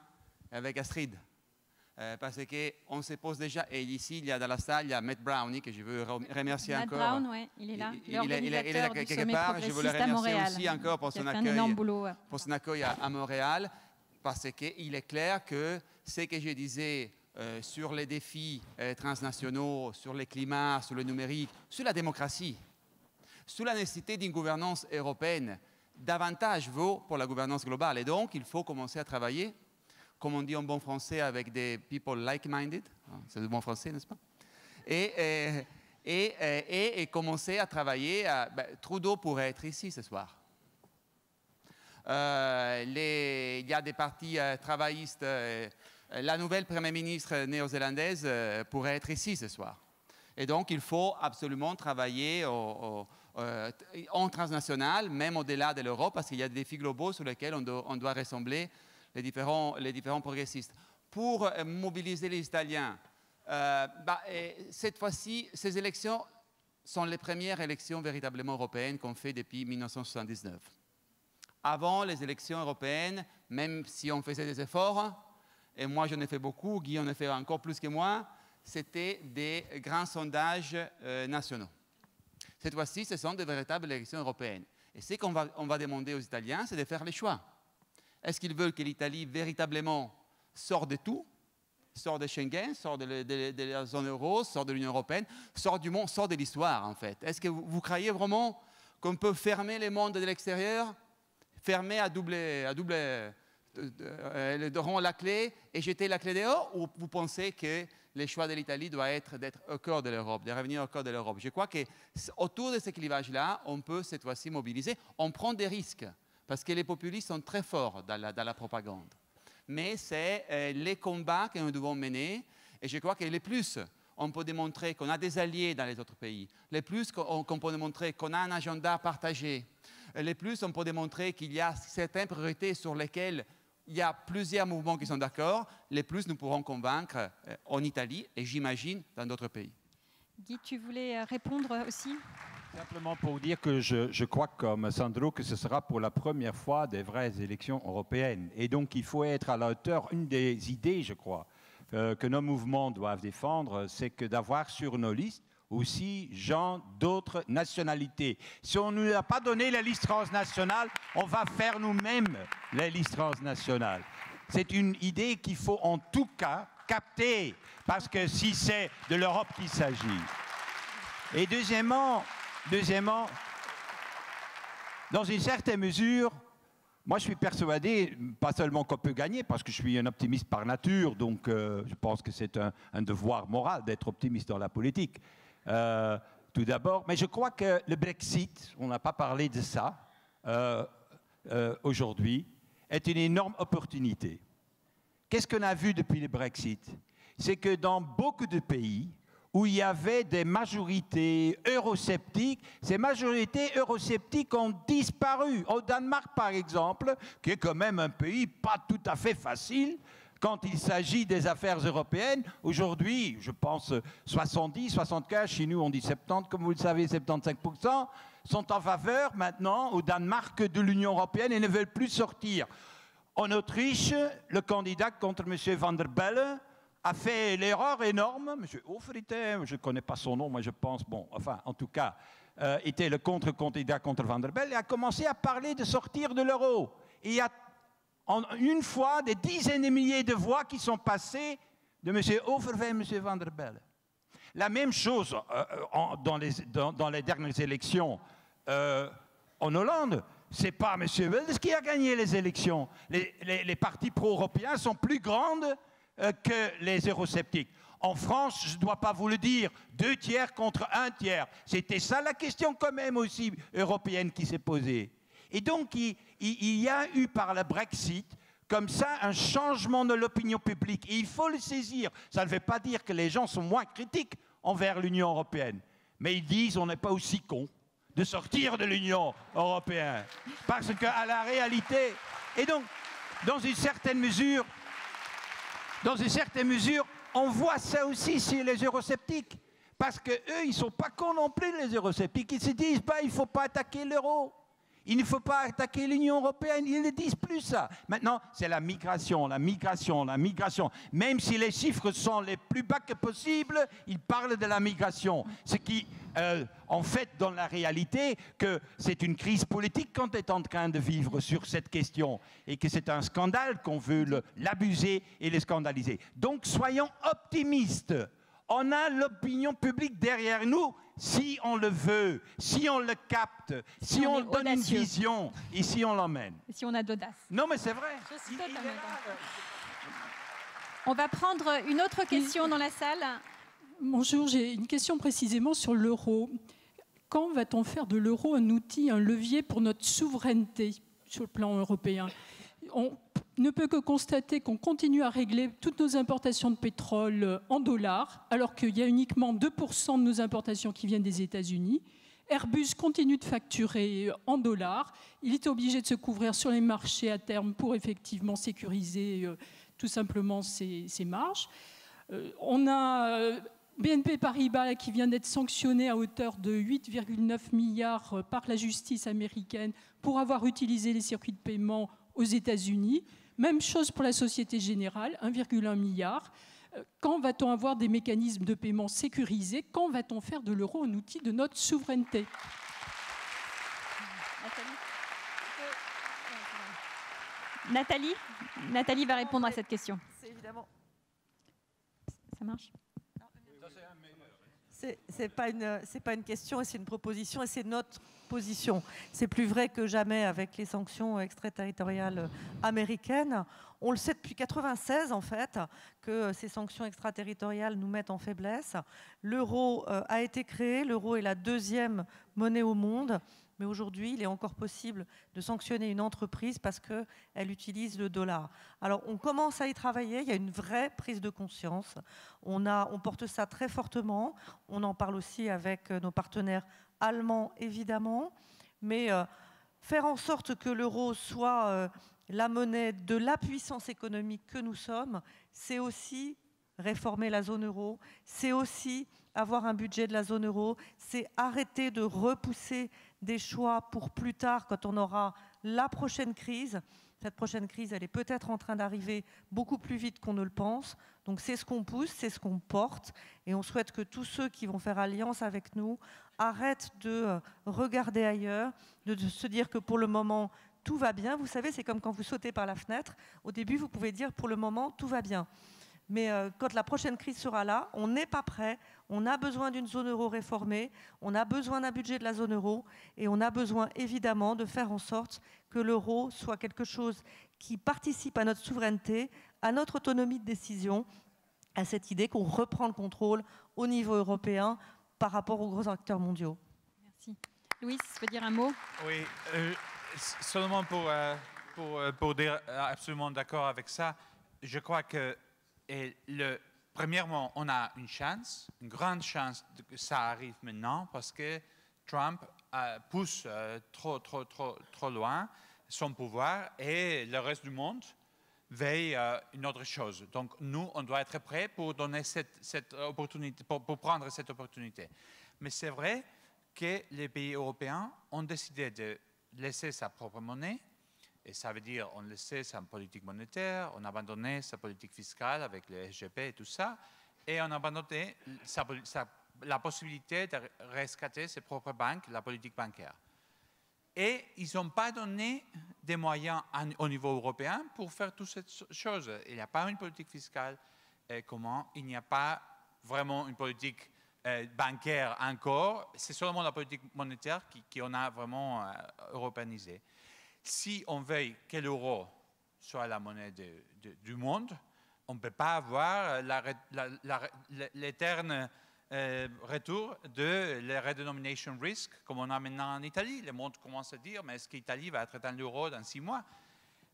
et avec Astrid. Parce qu'on se pose déjà, et ici, dans la salle, il y a Matt Brownie, que je veux remercier encore. Matt Brown, oui, il est là. Il est là quelque part. Je veux le remercier aussi encore pour son accueil à Montréal, parce qu'il est clair que ce que je disais sur les défis transnationaux, sur le climat, sur le numérique, sur la démocratie, sur la nécessité d'une gouvernance européenne, davantage vaut pour la gouvernance globale. Et donc, il faut commencer à travailler, comme on dit en bon français, avec des people like-minded. C'est du bon français, n'est-ce pas? Et commencer à travailler. Trudeau pourrait être ici ce soir. Il y a des partis travaillistes. La nouvelle Première ministre néo-zélandaise pourrait être ici ce soir. Et donc, il faut absolument travailler en transnational, même au-delà de l'Europe, parce qu'il y a des défis globaux sur lesquels on doit rassembler les différents progressistes. Pour mobiliser les Italiens, cette fois-ci, ces élections sont les premières élections véritablement européennes qu'on fait depuis 1979. Avant les élections européennes, même si on faisait des efforts, et moi j'en ai fait beaucoup, Guy en a fait encore plus que moi, c'était des grands sondages nationaux. Cette fois-ci, ce sont de véritables élections européennes. Et ce qu'on va demander aux Italiens, c'est de faire les choix. Est-ce qu'ils veulent que l'Italie véritablement sorte de tout, sorte de Schengen, sorte de la zone euro, sorte de l'Union européenne, sorte du monde, sorte de l'histoire en fait? Est-ce que vous croyez vraiment qu'on peut fermer les mondes de l'extérieur, fermer à double la clé et jeter la clé dehors, ou vous pensez que le choix de l'Italie doit être d'être au cœur de l'Europe, de revenir au cœur de l'Europe? Je crois qu'autour de ce clivage-là, on peut cette fois-ci mobiliser. On prend des risques, parce que les populistes sont très forts dans la propagande. Mais c'est les combats que nous devons mener, et je crois que les plus on peut démontrer qu'on a des alliés dans les autres pays, les plus qu'on peut démontrer qu'on a un agenda partagé, les plus on peut démontrer qu'il y a certaines priorités sur lesquelles il y a plusieurs mouvements qui sont d'accord, les plus nous pourrons convaincre en Italie et j'imagine dans d'autres pays. Guy, tu voulais répondre aussi? Simplement pour dire que je crois comme Sandro que ce sera pour la première fois des vraies élections européennes. Et donc il faut être à la hauteur. Une des idées, je crois, que nos mouvements doivent défendre, c'est que d'avoir sur nos listes aussi gens d'autres nationalités. Si on ne nous a pas donné la liste transnationale, on va faire nous-mêmes les listes transnationales. C'est une idée qu'il faut en tout cas capter, parce que si c'est de l'Europe qu'il s'agit. Et deuxièmement, dans une certaine mesure, moi je suis persuadé, pas seulement qu'on peut gagner, parce que je suis un optimiste par nature, donc je pense que c'est un devoir moral d'être optimiste dans la politique. Tout d'abord, mais je crois que le Brexit, on n'a pas parlé de ça aujourd'hui, est une énorme opportunité. Qu'est-ce qu'on a vu depuis le Brexit? C'est que dans beaucoup de pays où il y avait des majorités eurosceptiques, ces majorités eurosceptiques ont disparu. Au Danemark, par exemple, qui est quand même un pays pas tout à fait facile, quand il s'agit des affaires européennes, aujourd'hui, je pense 70, 75, chez nous on dit 70, comme vous le savez, 75%, sont en faveur maintenant au Danemark de l'Union européenne et ne veulent plus sortir. En Autriche, le candidat contre M. Van der Bellen a fait l'erreur énorme, M. Hofer était, je ne connais pas son nom, moi je pense, bon, enfin, en tout cas, était le contre-candidat contre Van der Bellen et a commencé à parler de sortir de l'euro. Et il y a en une fois des dizaines de milliers de voix qui sont passées de M. Hofer vers M. Van der Bellen. La même chose dans les dernières élections en Hollande. Ce n'est pas M. Wilders qui a gagné les élections. Les partis pro-européens sont plus grands que les eurosceptiques. En France, je ne dois pas vous le dire, 2 tiers contre 1 tiers. C'était ça la question quand même aussi européenne qui s'est posée. Et donc, il y a eu par le Brexit, comme ça, un changement de l'opinion publique. Et il faut le saisir. Ça ne veut pas dire que les gens sont moins critiques envers l'Union européenne. Mais ils disent on n'est pas aussi cons de sortir de l'Union européenne. Parce qu'à la réalité... Et donc, dans une certaine mesure, on voit ça aussi chez les eurosceptiques. Parce qu'eux, ils ne sont pas cons non plus, les eurosceptiques. Ils se disent, bah, il ne faut pas attaquer l'euro. Il ne faut pas attaquer l'Union européenne. Ils ne disent plus ça. Maintenant, c'est la migration, la migration, la migration. Même si les chiffres sont les plus bas que possible, ils parlent de la migration. Ce qui, en fait, dans la réalité, que c'est une crise politique qu'on est en train de vivre sur cette question et que c'est un scandale qu'on veut l'abuser et le scandaliser. Donc, soyons optimistes. On a l'opinion publique derrière nous, si on le veut, si on le capte, si on donne une vision et si on l'emmène. Si on a d'audace. Non, mais c'est vrai. On va prendre une autre question dans la salle. Bonjour, j'ai une question précisément sur l'euro. Quand va-t-on faire de l'euro un outil, un levier pour notre souveraineté sur le plan européen ? On ne peut que constater qu'on continue à régler toutes nos importations de pétrole en dollars, alors qu'il y a uniquement 2% de nos importations qui viennent des États-Unis. Airbus continue de facturer en dollars. Il est obligé de se couvrir sur les marchés à terme pour effectivement sécuriser tout simplement ses marges. On a BNP Paribas qui vient d'être sanctionné à hauteur de 8,9 milliards par la justice américaine pour avoir utilisé les circuits de paiement aux États-Unis. Même chose pour la Société Générale, 1,1 milliard. Quand va-t-on avoir des mécanismes de paiement sécurisés ? Quand va-t-on faire de l'euro un outil de notre souveraineté ? Nathalie va répondre à cette question. C'est évidemment... Ça marche ? C'est pas une question, c'est une proposition et c'est notre position. C'est plus vrai que jamais avec les sanctions extraterritoriales américaines. On le sait depuis 1996 en fait que ces sanctions extraterritoriales nous mettent en faiblesse. L'euro a été créé, l'euro est la 2e monnaie au monde. Mais aujourd'hui, il est encore possible de sanctionner une entreprise parce qu'elle utilise le dollar. Alors, on commence à y travailler. Il y a une vraie prise de conscience. On porte ça très fortement. On en parle aussi avec nos partenaires allemands, évidemment. Mais faire en sorte que l'euro soit la monnaie de la puissance économique que nous sommes, c'est aussi réformer la zone euro. C'est aussi avoir un budget de la zone euro. C'est arrêter de repousser des choix pour plus tard quand on aura la prochaine crise. Cette prochaine crise, elle est peut-être en train d'arriver beaucoup plus vite qu'on ne le pense. Donc c'est ce qu'on pousse, c'est ce qu'on porte. Et on souhaite que tous ceux qui vont faire alliance avec nous arrêtent de regarder ailleurs, de se dire que pour le moment, tout va bien. Vous savez, c'est comme quand vous sautez par la fenêtre. Au début, vous pouvez dire pour le moment, tout va bien. Mais quand la prochaine crise sera là, on n'est pas prêt. On a besoin d'une zone euro réformée, on a besoin d'un budget de la zone euro et on a besoin évidemment de faire en sorte que l'euro soit quelque chose qui participe à notre souveraineté, à notre autonomie de décision, à cette idée qu'on reprend le contrôle au niveau européen par rapport aux gros acteurs mondiaux. Merci. Louis, tu veux dire un mot ? Oui, seulement pour dire absolument d'accord avec ça, je crois que premièrement, on a une chance, une grande chance que ça arrive maintenant parce que Trump pousse trop loin son pouvoir et le reste du monde veille une autre chose. Donc nous, on doit être prêts pour donner cette opportunité, pour prendre cette opportunité. Mais c'est vrai que les pays européens ont décidé de laisser sa propre monnaie. Et ça veut dire on laissait sa politique monétaire, on a abandonné sa politique fiscale avec le SGP et tout ça, et on a abandonné la possibilité de rescater ses propres banques, la politique bancaire. Et ils n'ont pas donné des moyens au niveau européen pour faire toutes ces choses. Il n'y a pas une politique fiscale commune, il n'y a pas vraiment une politique bancaire encore, c'est seulement la politique monétaire qu'on a vraiment européanisée. Si on veut que l'euro soit la monnaie du monde, on ne peut pas avoir l'éternel retour de la redenomination risk comme on a maintenant en Italie. Le monde commence à dire, mais est-ce qu'Italie va être dans l'euro dans 6 mois?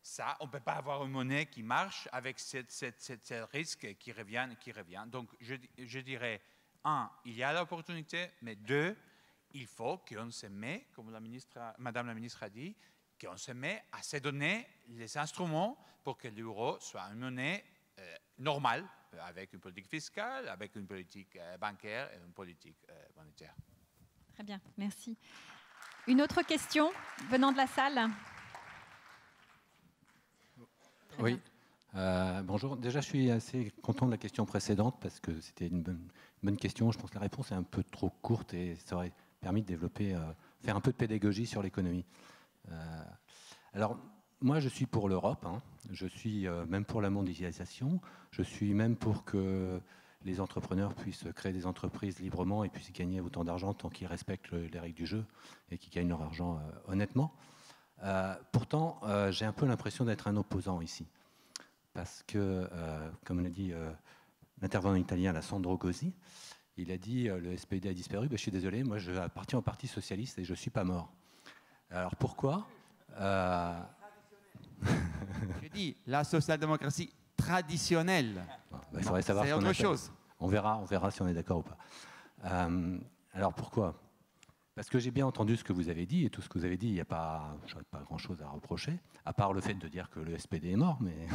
Ça, on ne peut pas avoir une monnaie qui marche avec ce risque qui revient. Donc, je dirais, 1, il y a l'opportunité, mais 2, il faut qu'on se mette, comme Madame la ministre a dit, qu'on se mette à se donner les instruments pour que l'euro soit une monnaie normale, avec une politique fiscale, avec une politique bancaire et une politique monétaire. Très bien, merci. Une autre question venant de la salle? Oui, bonjour. Déjà, je suis assez content de la question précédente parce que c'était une bonne question. Je pense que la réponse est un peu trop courte et ça aurait permis de développer, faire un peu de pédagogie sur l'économie. Alors, moi, je suis pour l'Europe. Hein. Je suis même pour la mondialisation. Je suis même pour que les entrepreneurs puissent créer des entreprises librement et puissent gagner autant d'argent tant qu'ils respectent les règles du jeu et qu'ils gagnent leur argent honnêtement. Pourtant, j'ai un peu l'impression d'être un opposant ici. Parce que, comme l'a dit l'intervenant italien, Sandro Gozzi, il a dit le SPD a disparu. Ben, je suis désolé, moi je appartiens au Parti socialiste et je ne suis pas mort. Alors pourquoi Je dis la social-démocratie traditionnelle. Ben, il faudrait savoir. C'est autre chose. On verra si on est d'accord ou pas. Alors pourquoi? Parce que j'ai bien entendu ce que vous avez dit, et tout ce que vous avez dit, il n'y a pas grand-chose à reprocher, à part le fait de dire que le SPD est mort. Mais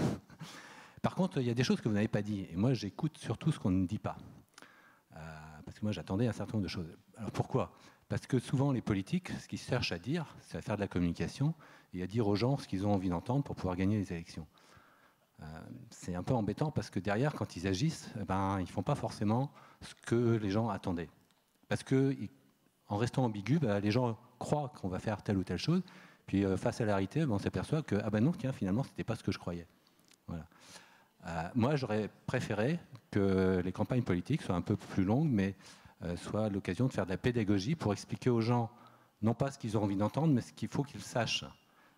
par contre, il y a des choses que vous n'avez pas dit, et moi j'écoute surtout ce qu'on ne dit pas. Parce que moi j'attendais un certain nombre de choses. Alors pourquoi? Parce que souvent les politiques, ce qu'ils cherchent à dire, c'est à faire de la communication, et à dire aux gens ce qu'ils ont envie d'entendre pour pouvoir gagner les élections. C'est un peu embêtant, parce que derrière, quand ils agissent, ils ne font pas forcément ce que les gens attendaient. Parce que en restant ambigu, les gens croient qu'on va faire telle ou telle chose, puis face à la réalité, on s'aperçoit que non, tiens, finalement, ce n'était pas ce que je croyais. Voilà. Moi, j'aurais préféré que les campagnes politiques soient un peu plus longues, mais soient l'occasion de faire de la pédagogie pour expliquer aux gens, non pas ce qu'ils ont envie d'entendre, mais ce qu'il faut qu'ils sachent.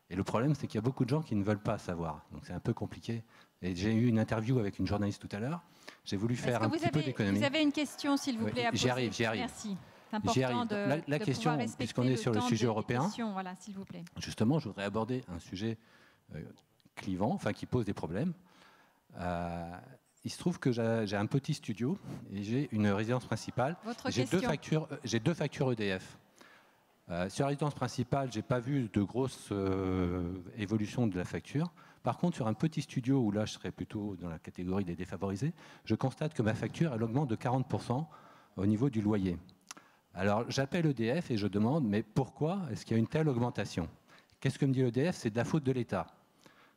Et le problème, c'est qu'il y a beaucoup de gens qui ne veulent pas savoir. Donc c'est un peu compliqué. Et j'ai eu une interview avec une journaliste tout à l'heure. J'ai voulu faire un petit peu d'économie. Vous avez une question, s'il vous plaît, à poser? J'y arrive. Merci. C'est important la question, puisqu'on est sur le sujet européen, voilà, s'il vous plaît. Justement, je voudrais aborder un sujet clivant, qui pose des problèmes. Il se trouve que j'ai un petit studio et j'ai une résidence principale. J'ai deux factures EDF. Sur la résidence principale, je n'ai pas vu de grosse évolution de la facture. Par contre, sur un petit studio, où là, je serais plutôt dans la catégorie des défavorisés, je constate que ma facture, elle augmente de 40% au niveau du loyer. Alors, j'appelle EDF et je demande, mais pourquoi est-ce qu'il y a une telle augmentation? Qu'est-ce que me dit EDF? C'est de la faute de l'État.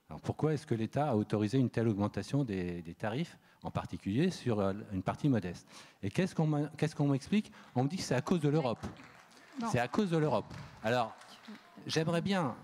Alors, pourquoi est-ce que l'État a autorisé une telle augmentation des tarifs, en particulier sur une partie modeste? Et qu'est-ce qu'on m'explique? On me dit que c'est à cause de l'Europe. C'est à cause de l'Europe. Alors, j'aimerais bien...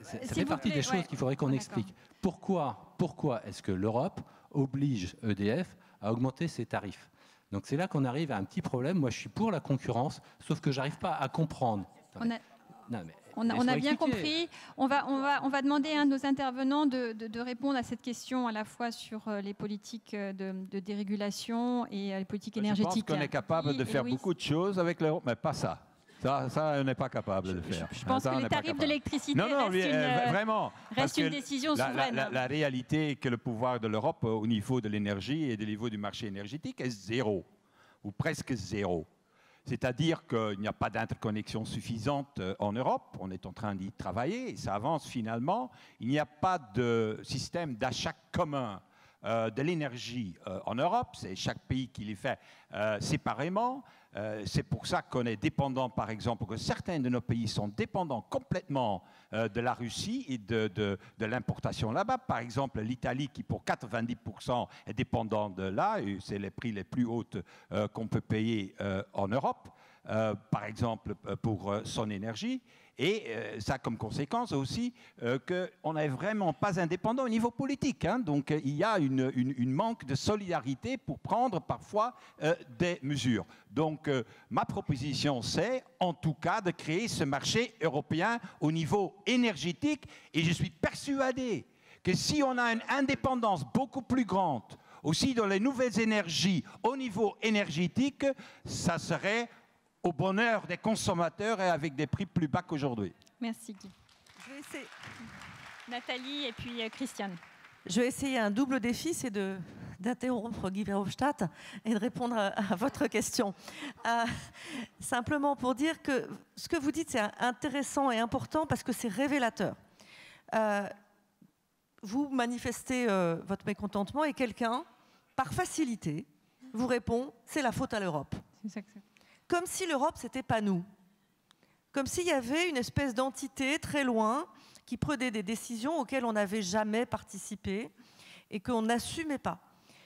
Ça fait partie des choses qu'il faudrait qu'on explique. Pourquoi est-ce que l'Europe oblige EDF à augmenter ses tarifs? Donc c'est là qu'on arrive à un petit problème. Moi, je suis pour la concurrence, sauf que je n'arrive pas à comprendre. On a bien compris. On va demander à un de nos intervenants de répondre à cette question à la fois sur les politiques de dérégulation et les politiques énergétiques. Je pense qu'on est capable de faire beaucoup de choses avec l'Europe, mais pas ça. Ça, on n'est pas capable de le faire. Je pense que les tarifs de l'électricité restent une décision souveraine. La réalité est que le pouvoir de l'Europe au niveau de l'énergie et au niveau du marché énergétique est zéro, ou presque zéro. C'est-à-dire qu'il n'y a pas d'interconnexion suffisante en Europe. On est en train d'y travailler et ça avance finalement. Il n'y a pas de système d'achat commun de l'énergie en Europe. C'est chaque pays qui les fait séparément. C'est pour ça qu'on est dépendant, par exemple, que certains de nos pays sont dépendants complètement de la Russie et de l'importation là-bas. Par exemple, l'Italie, qui pour 90% est dépendante de là, et c'est les prix les plus hauts qu'on peut payer en Europe, par exemple, pour son énergie. Et ça a comme conséquence aussi qu'on n'est vraiment pas indépendant au niveau politique. Hein. Donc il y a une manque de solidarité pour prendre parfois des mesures. Donc ma proposition, c'est en tout cas de créer ce marché européen au niveau énergétique. Et je suis persuadé que si on a une indépendance beaucoup plus grande, aussi dans les nouvelles énergies, au niveau énergétique, ça serait au bonheur des consommateurs et avec des prix plus bas qu'aujourd'hui. Merci Guy. Je vais essayer. Nathalie et puis Christiane. Je vais essayer un double défi, c'est d'interrompre Guy Verhofstadt et de répondre à votre question. Simplement pour dire que ce que vous dites, c'est intéressant et important parce que c'est révélateur. Vous manifestez votre mécontentement et quelqu'un, par facilité, vous répond « c'est la faute à l'Europe ». Comme si l'Europe, c'était pas nous. Comme s'il y avait une espèce d'entité très loin qui prenait des décisions auxquelles on n'avait jamais participé et qu'on n'assumait pas.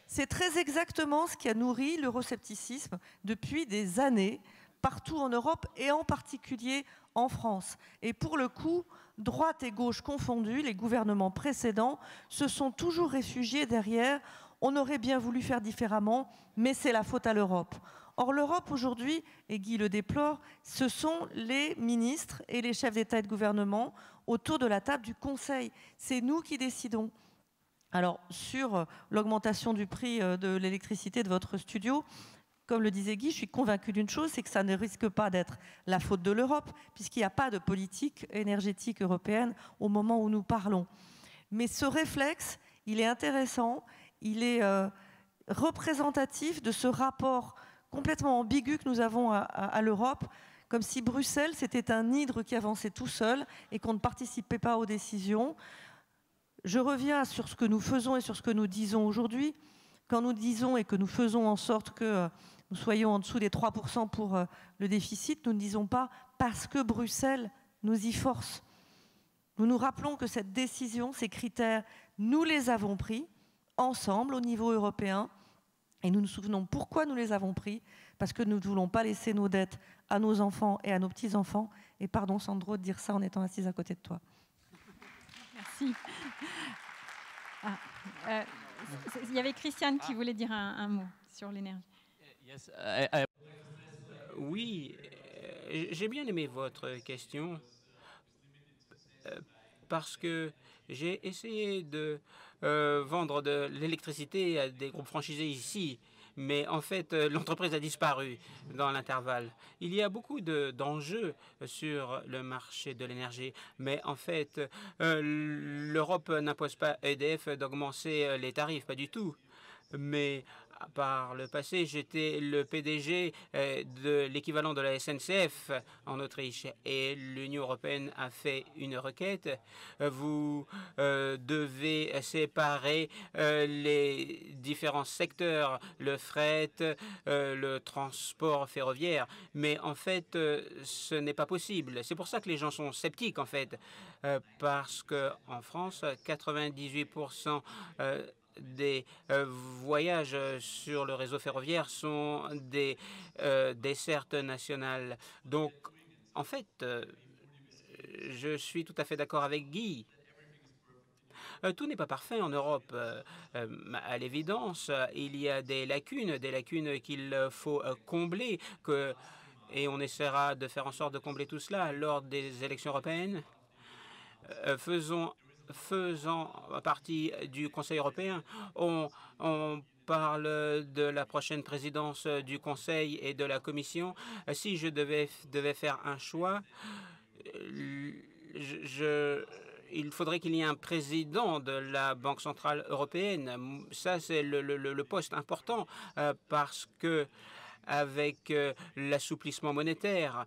C'est très exactement ce qui a nourri l'euroscepticisme depuis des années, partout en Europe et en particulier en France. Et pour le coup, droite et gauche confondues, les gouvernements précédents se sont toujours réfugiés derrière « on aurait bien voulu faire différemment, mais c'est la faute à l'Europe ». Or, l'Europe aujourd'hui, et Guy le déplore, ce sont les ministres et les chefs d'État et de gouvernement autour de la table du Conseil. C'est nous qui décidons. Alors, sur l'augmentation du prix de l'électricité de votre studio, comme le disait Guy, je suis convaincue d'une chose, c'est que ça ne risque pas d'être la faute de l'Europe, puisqu'il n'y a pas de politique énergétique européenne au moment où nous parlons. Mais ce réflexe, il est intéressant, il est représentatif de ce rapport complètement ambigu que nous avons à l'Europe, comme si Bruxelles, c'était un hydre qui avançait tout seul et qu'on ne participait pas aux décisions. Je reviens sur ce que nous faisons et sur ce que nous disons aujourd'hui. Quand nous disons et que nous faisons en sorte que nous soyons en dessous des 3% pour le déficit, nous ne disons pas parce que Bruxelles nous y force. Nous nous rappelons que cette décision, ces critères, nous les avons pris ensemble au niveau européen. Et nous nous souvenons pourquoi nous les avons pris, parce que nous ne voulons pas laisser nos dettes à nos enfants et à nos petits-enfants. Et pardon Sandro de dire ça en étant assise à côté de toi. Merci. Il y avait Christiane qui voulait dire un mot sur l'énergie. Oui, j'ai bien aimé votre question parce que j'ai essayé de vendre de l'électricité à des groupes franchisés ici, mais en fait, l'entreprise a disparu dans l'intervalle. Il y a beaucoup d'enjeux sur le marché de l'énergie, mais en fait, l'Europe n'impose pas à EDF d'augmenter les tarifs, pas du tout. Mais par le passé, j'étais le PDG de l'équivalent de la SNCF en Autriche et l'Union européenne a fait une requête. Vous devez séparer les différents secteurs, le fret, le transport ferroviaire. Mais en fait, ce n'est pas possible. C'est pour ça que les gens sont sceptiques, en fait, parce qu'en France, 98% des voyages sur le réseau ferroviaire sont des dessertes nationales. Donc, en fait, je suis tout à fait d'accord avec Guy. Tout n'est pas parfait en Europe. À l'évidence, il y a des lacunes qu'il faut combler, et on essaiera de faire en sorte de combler tout cela lors des élections européennes. Faisant partie du Conseil européen, on parle de la prochaine présidence du Conseil et de la Commission. Si je devais faire un choix, il faudrait qu'il y ait un président de la Banque centrale européenne. Ça, c'est le poste important parce que avec l'assouplissement monétaire,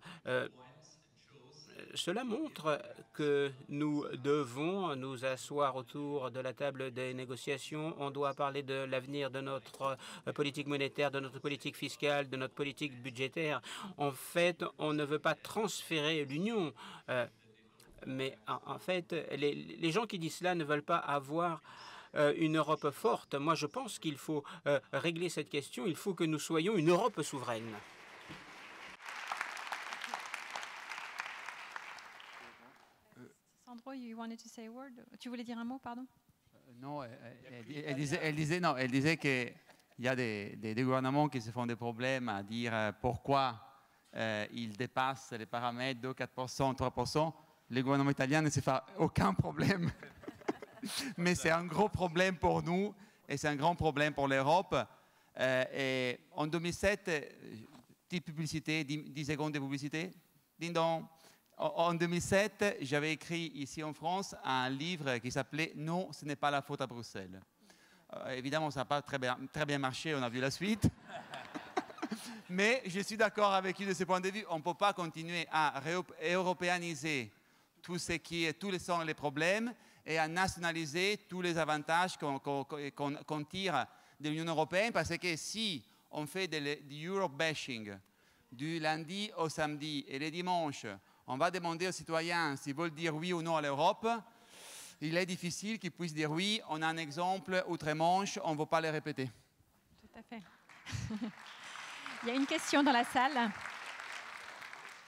cela montre que nous devons nous asseoir autour de la table des négociations. On doit parler de l'avenir de notre politique monétaire, de notre politique fiscale, de notre politique budgétaire. En fait, on ne veut pas transférer l'Union. Mais en fait, les gens qui disent cela ne veulent pas avoir une Europe forte. Moi, je pense qu'il faut régler cette question. Il faut que nous soyons une Europe souveraine. Sandro, you wanted to say a word? Tu voulais dire un mot, pardon? Non, elle disait qu'il y a des gouvernements qui se font des problèmes à dire pourquoi ils dépassent les paramètres de 4%, 3%. Les gouvernements italiens ne se font aucun problème Mais c'est un gros problème pour nous et c'est un grand problème pour l'Europe. Et en 2007, petite publicité, 10 secondes de publicité. Ding dong. En 2007, j'avais écrit ici en France un livre qui s'appelait « Non, ce n'est pas la faute à Bruxelles ». Évidemment, ça n'a pas très bien marché, on a vu la suite. Mais je suis d'accord avec lui de ce point de vue. On ne peut pas continuer à européaniser tous les problèmes et à nationaliser tous les avantages qu'on tire de l'Union européenne, parce que si on fait du Europe bashing du lundi au samedi et les dimanches, on va demander aux citoyens s'ils veulent dire oui ou non à l'Europe, il est difficile qu'ils puissent dire oui. On a un exemple outre-Manche, on ne veut pas le répéter. Tout à fait. Il y a une question dans la salle.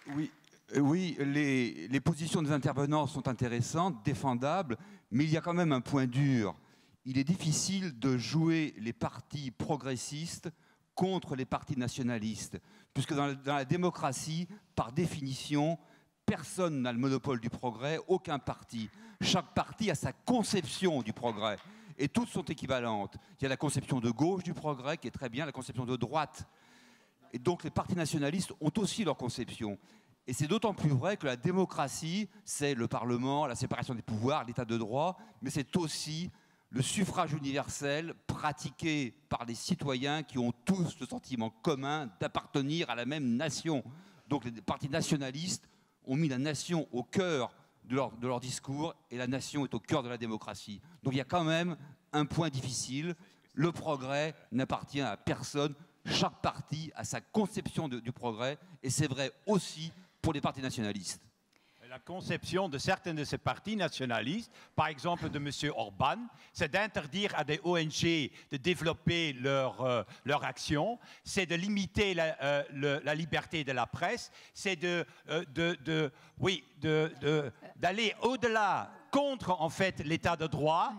Oui, les positions des intervenants sont intéressantes, défendables, mais il y a quand même un point dur. Il est difficile de jouer les partis progressistes contre les partis nationalistes, puisque dans la démocratie, par définition, personne n'a le monopole du progrès, aucun parti. Chaque parti a sa conception du progrès, et toutes sont équivalentes. Il y a la conception de gauche du progrès, qui est très bien, la conception de droite. Et donc les partis nationalistes ont aussi leur conception. Et c'est d'autant plus vrai que la démocratie, c'est le Parlement, la séparation des pouvoirs, l'état de droit, mais c'est aussi le suffrage universel pratiqué par les citoyens qui ont tous le sentiment commun d'appartenir à la même nation. Donc les partis nationalistes ont mis la nation au cœur de leur discours, et la nation est au cœur de la démocratie. Donc il y a quand même un point difficile. Le progrès n'appartient à personne. Chaque parti a sa conception du progrès, et c'est vrai aussi pour les partis nationalistes. La conception de certains de ces partis nationalistes, par exemple de M. Orban, c'est d'interdire à des ONG de développer leur action, c'est de limiter la liberté de la presse, c'est d'aller au-delà contre en fait l'état de droit.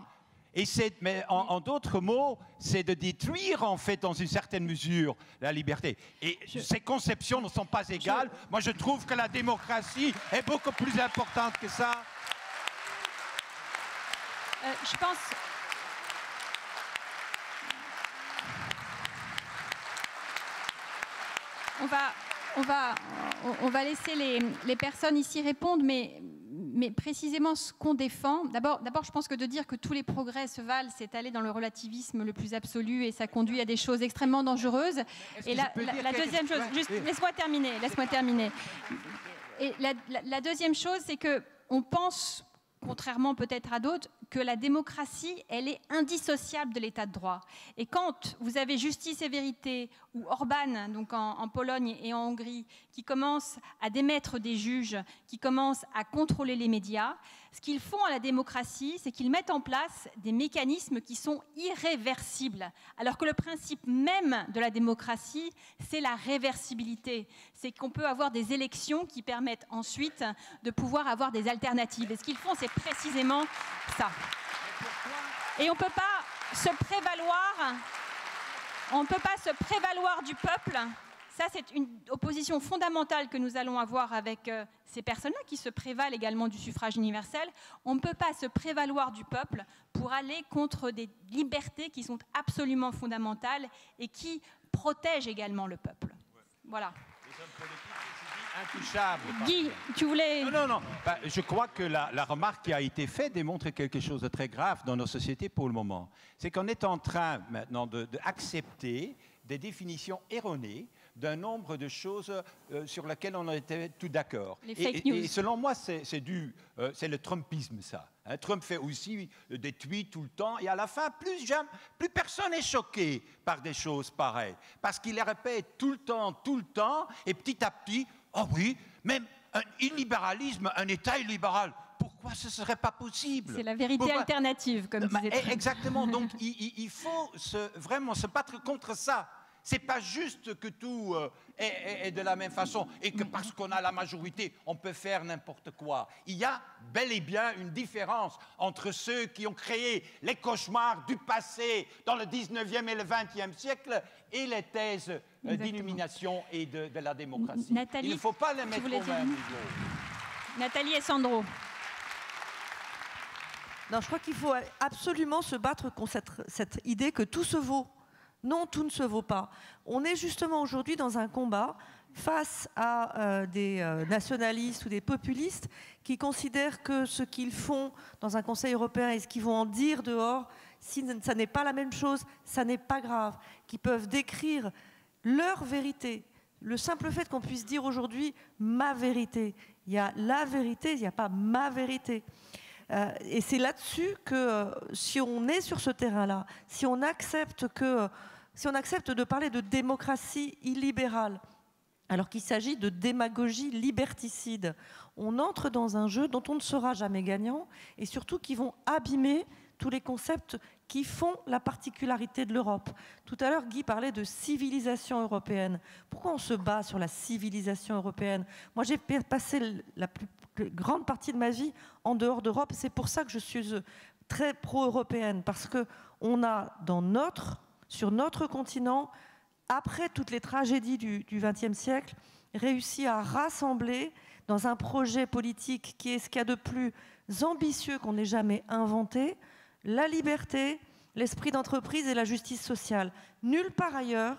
Et mais en d'autres mots, c'est de détruire en fait dans une certaine mesure la liberté. Et ces conceptions ne sont pas égales. Moi je trouve que la démocratie est beaucoup plus importante que ça. Je pense... On va laisser les personnes ici répondre, mais précisément ce qu'on défend, d'abord, je pense que de dire que tous les progrès se valent, c'est aller dans le relativisme le plus absolu, et ça conduit à des choses extrêmement dangereuses. Et la deuxième chose, juste laisse-moi terminer. Et la deuxième chose, c'est qu'on pense, contrairement peut-être à d'autres, que la démocratie, elle est indissociable de l'état de droit. Et quand vous avez Justice et Vérité, ou Orban, donc en Pologne et en Hongrie, qui commencent à démettre des juges, qui commencent à contrôler les médias, ce qu'ils font à la démocratie, c'est qu'ils mettent en place des mécanismes qui sont irréversibles. Alors que le principe même de la démocratie, c'est la réversibilité. C'est qu'on peut avoir des élections qui permettent ensuite de pouvoir avoir des alternatives. Et ce qu'ils font, c'est précisément ça. Et on ne peut pas se prévaloir du peuple. Ça, c'est une opposition fondamentale que nous allons avoir avec ces personnes-là qui se prévalent également du suffrage universel. On ne peut pas se prévaloir du peuple pour aller contre des libertés qui sont absolument fondamentales et qui protègent également le peuple. Voilà. Intouchable. Guy, tu voulais... Non. Je crois que la remarque qui a été faite démontre quelque chose de très grave dans nos sociétés pour le moment. C'est qu'on est en train maintenant d'accepter des définitions erronées d'un nombre de choses sur lesquelles on était tout d'accord. Les fake news. Et selon moi, c'est le Trumpisme, ça. Trump fait aussi des tweets tout le temps, et à la fin, plus personne n'est choqué par des choses pareilles. Parce qu'il les répète tout le temps, et petit à petit, oh oui, même un illibéralisme, un État illibéral, pourquoi ce ne serait pas possible? C'est la vérité alternative, comme disait Trump. Exactement, donc il faut vraiment se battre contre ça. Ce n'est pas juste que tout est de la même façon et que parce qu'on a la majorité, on peut faire n'importe quoi. Il y a bel et bien une différence entre ceux qui ont créé les cauchemars du passé dans le 19e et le 20e siècle et les thèses d'illumination et de la démocratie. Nathalie, il ne faut pas les mettre au même niveau. Nathalie et Sandro. Non, je crois qu'il faut absolument se battre contre cette idée que tout se vaut. Non, tout ne se vaut pas. On est justement aujourd'hui dans un combat face à des nationalistes ou des populistes qui considèrent que ce qu'ils font dans un Conseil européen et ce qu'ils vont en dire dehors, si ça n'est pas la même chose, ça n'est pas grave. Qui peuvent décrire leur vérité. Le simple fait qu'on puisse dire aujourd'hui « ma vérité ». Il y a la vérité, il n'y a pas ma vérité. Et c'est là-dessus que si on est sur ce terrain-là, si on accepte de parler de démocratie illibérale, alors qu'il s'agit de démagogie liberticide, on entre dans un jeu dont on ne sera jamais gagnant et surtout qui vont abîmer tous les concepts qui font la particularité de l'Europe. Tout à l'heure, Guy parlait de civilisation européenne. Pourquoi on se bat sur la civilisation européenne? Moi, j'ai passé la plus grande partie de ma vie en dehors d'Europe. C'est pour ça que je suis très pro-européenne, parce qu'on a sur notre continent, après toutes les tragédies du XXe siècle, réussi à rassembler dans un projet politique qui est ce qu'il y a de plus ambitieux qu'on ait jamais inventé, la liberté, l'esprit d'entreprise et la justice sociale. Nulle part ailleurs,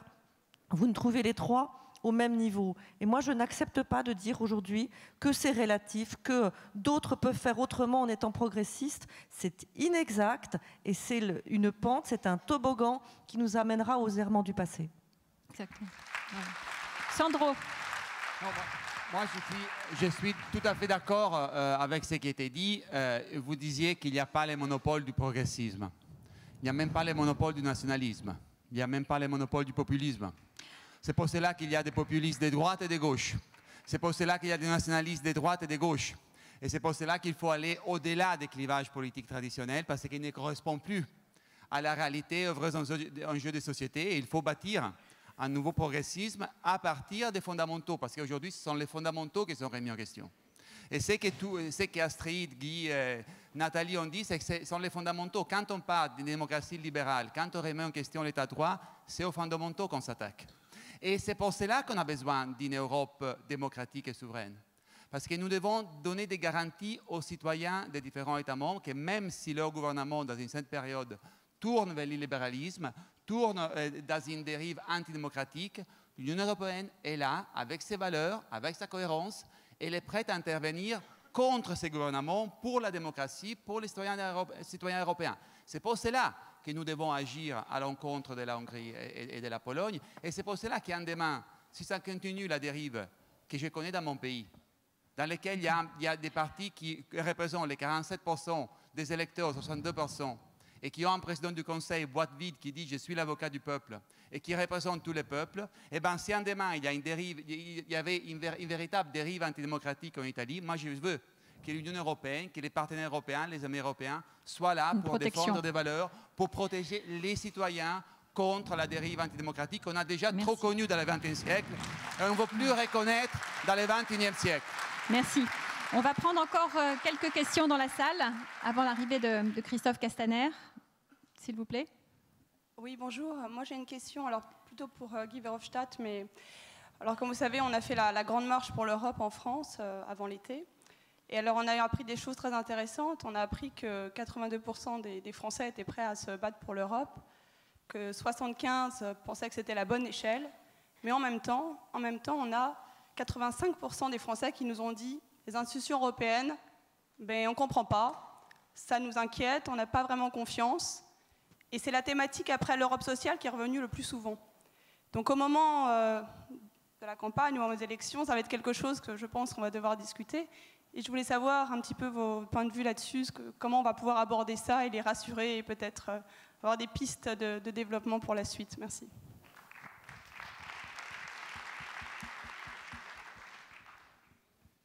vous ne trouvez les trois au même niveau. Et moi, je n'accepte pas de dire aujourd'hui que c'est relatif, que d'autres peuvent faire autrement en étant progressistes. C'est inexact et c'est une pente, c'est un toboggan qui nous amènera aux errements du passé. Exactement. Voilà. Sandro. Moi, je suis tout à fait d'accord avec ce qui a été dit. Vous disiez qu'il n'y a pas le monopole du progressisme. Il n'y a même pas le monopole du nationalisme. Il n'y a même pas le monopole du populisme. C'est pour cela qu'il y a des populistes de droite et de gauche. C'est pour cela qu'il y a des nationalistes de droite et de gauche. Et c'est pour cela qu'il faut aller au-delà des clivages politiques traditionnels parce qu'ils ne correspondent plus à la réalité, aux vrais enjeux de société. Et il faut bâtir un nouveau progressisme à partir des fondamentaux, parce qu'aujourd'hui, ce sont les fondamentaux qui sont remis en question. Et ce qu'Astrid, Guy, Nathalie ont dit, c'est que ce sont les fondamentaux. Quand on parle d'une démocratie libérale, quand on remet en question l'état de droit, c'est aux fondamentaux qu'on s'attaque. Et c'est pour cela qu'on a besoin d'une Europe démocratique et souveraine. Parce que nous devons donner des garanties aux citoyens des différents États membres que même si leur gouvernement, dans une certaine période, tourne vers l'illibéralisme, tourne dans une dérive antidémocratique, l'Union européenne est là, avec ses valeurs, avec sa cohérence, elle est prête à intervenir contre ces gouvernements pour la démocratie, pour les citoyens européens. C'est pour cela que nous devons agir à l'encontre de la Hongrie et de la Pologne. Et c'est pour cela qu'un demain, si ça continue la dérive que je connais dans mon pays, dans lequel il y a des partis qui représentent les 47% des électeurs, 62%, et qui ont un président du Conseil, boîte vide, qui dit « je suis l'avocat du peuple », et qui représente tous les peuples, et bien si en demain il y avait une véritable dérive antidémocratique en Italie, moi je veux que l'Union européenne, que les partenaires européens, les amis européens, soient là pour défendre des valeurs, pour protéger les citoyens contre la dérive antidémocratique qu'on a déjà trop connue dans le XXe siècle, et on ne veut plus reconnaître dans le XXIe siècle. Merci. On va prendre encore quelques questions dans la salle avant l'arrivée de Christophe Castaner, s'il vous plaît. Oui, bonjour. Moi, j'ai une question, alors plutôt pour Guy Verhofstadt, mais alors comme vous savez, on a fait la grande marche pour l'Europe en France avant l'été. Et alors, on a appris des choses très intéressantes. On a appris que 82% des Français étaient prêts à se battre pour l'Europe, que 75% pensaient que c'était la bonne échelle. Mais en même temps, on a 85% des Français qui nous ont dit les institutions européennes, ben, on ne comprend pas, ça nous inquiète, on n'a pas vraiment confiance. Et c'est la thématique après l'Europe sociale qui est revenue le plus souvent. Donc au moment de la campagne ou aux élections, ça va être quelque chose que je pense qu'on va devoir discuter. Et je voulais savoir un petit peu vos points de vue là-dessus, comment on va pouvoir aborder ça et les rassurer et peut-être avoir des pistes de développement pour la suite. Merci.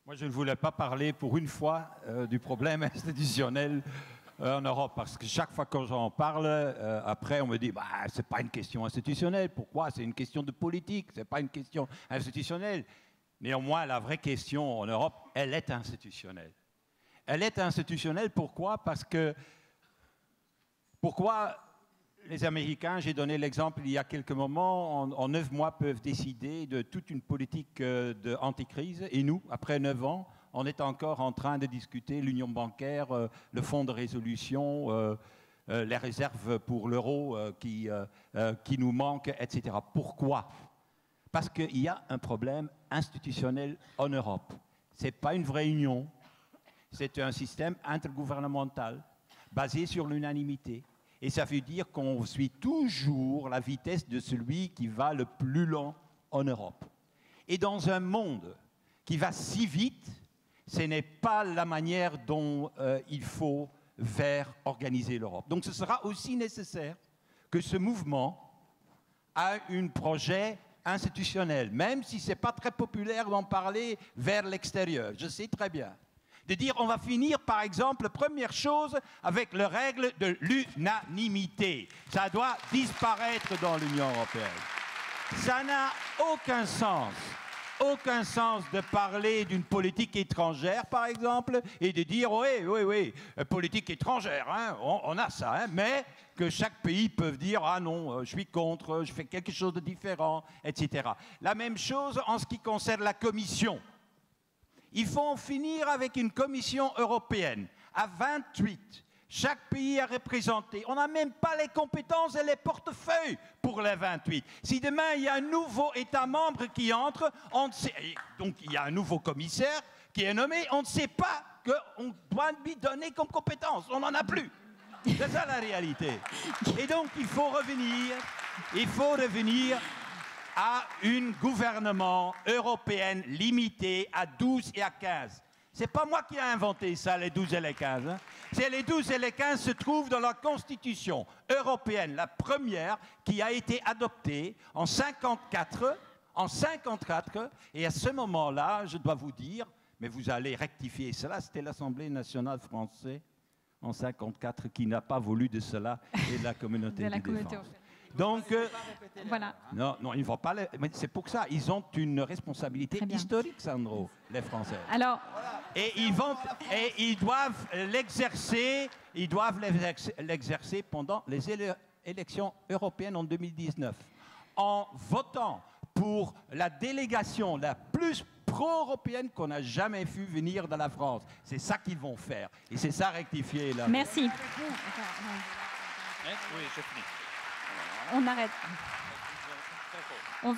Moi, je ne voulais pas parler pour une fois du problème institutionnel en Europe, parce que chaque fois que j'en parle, après on me dit bah, c'est pas une question institutionnelle. Pourquoi? C'est une question de politique, c'est pas une question institutionnelle. Néanmoins, la vraie question en Europe, elle est institutionnelle. Elle est institutionnelle, pourquoi? Parce que pourquoi les Américains, j'ai donné l'exemple il y a quelques moments, en 9 mois peuvent décider de toute une politique d'anticrise, et nous, après 9 ans, on est encore en train de discuter l'union bancaire, le fonds de résolution, les réserves pour l'euro qui nous manquent, etc. Pourquoi? Parce qu'il y a un problème institutionnel en Europe. Ce n'est pas une vraie union, c'est un système intergouvernemental basé sur l'unanimité. Et ça veut dire qu'on suit toujours la vitesse de celui qui va le plus lent en Europe. Et dans un monde qui va si vite, ce n'est pas la manière dont il faut organiser l'Europe. Donc ce sera aussi nécessaire que ce mouvement ait un projet institutionnel, même si ce n'est pas très populaire d'en parler vers l'extérieur. Je sais très bien. De dire on va finir, par exemple, première chose, avec la règle de l'unanimité. Ça doit disparaître dans l'Union européenne. Ça n'a aucun sens de parler d'une politique étrangère, par exemple, et de dire, oui, politique étrangère, hein, on a ça, hein, mais que chaque pays peut dire, ah non, je suis contre, je fais quelque chose de différent, etc. La même chose en ce qui concerne la Commission. Il faut en finir avec une Commission européenne à 28. Chaque pays est représenté. On n'a même pas les compétences et les portefeuilles pour les 28. Si demain, il y a un nouveau État membre qui entre, on ne sait, donc il y a un nouveau commissaire qui est nommé, on ne sait pas qu'on doit lui donner comme compétence. On n'en a plus. C'est ça la réalité. Et donc, il faut revenir à un gouvernement européen limité à 12 et à 15. Ce n'est pas moi qui ai inventé ça, les 12 et les 15. Hein. C'est les 12 et les 15 se trouvent dans la Constitution européenne, la première qui a été adoptée en 54. Et à ce moment-là, je dois vous dire, mais vous allez rectifier cela, c'était l'Assemblée nationale française en 54 qui n'a pas voulu de cela et de la communauté de défense. Donc, voilà. Non, ils ne vont pas. Mais c'est pour ça, ils ont une responsabilité historique, Sandro, les Français. Alors, et ils doivent l'exercer. Ils doivent l'exercer pendant les élections européennes en 2019, en votant pour la délégation la plus pro-européenne qu'on a jamais vu venir de la France. C'est ça qu'ils vont faire. Et c'est ça rectifier là. Merci. Oui, j'ai fini. On arrête. On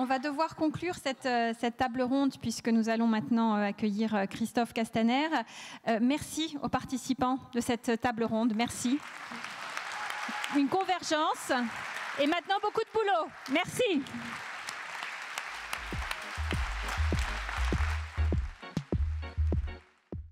va devoir conclure cette table ronde puisque nous allons maintenant accueillir Christophe Castaner. Merci aux participants de cette table ronde. Merci. Une convergence et maintenant beaucoup de boulot. Merci.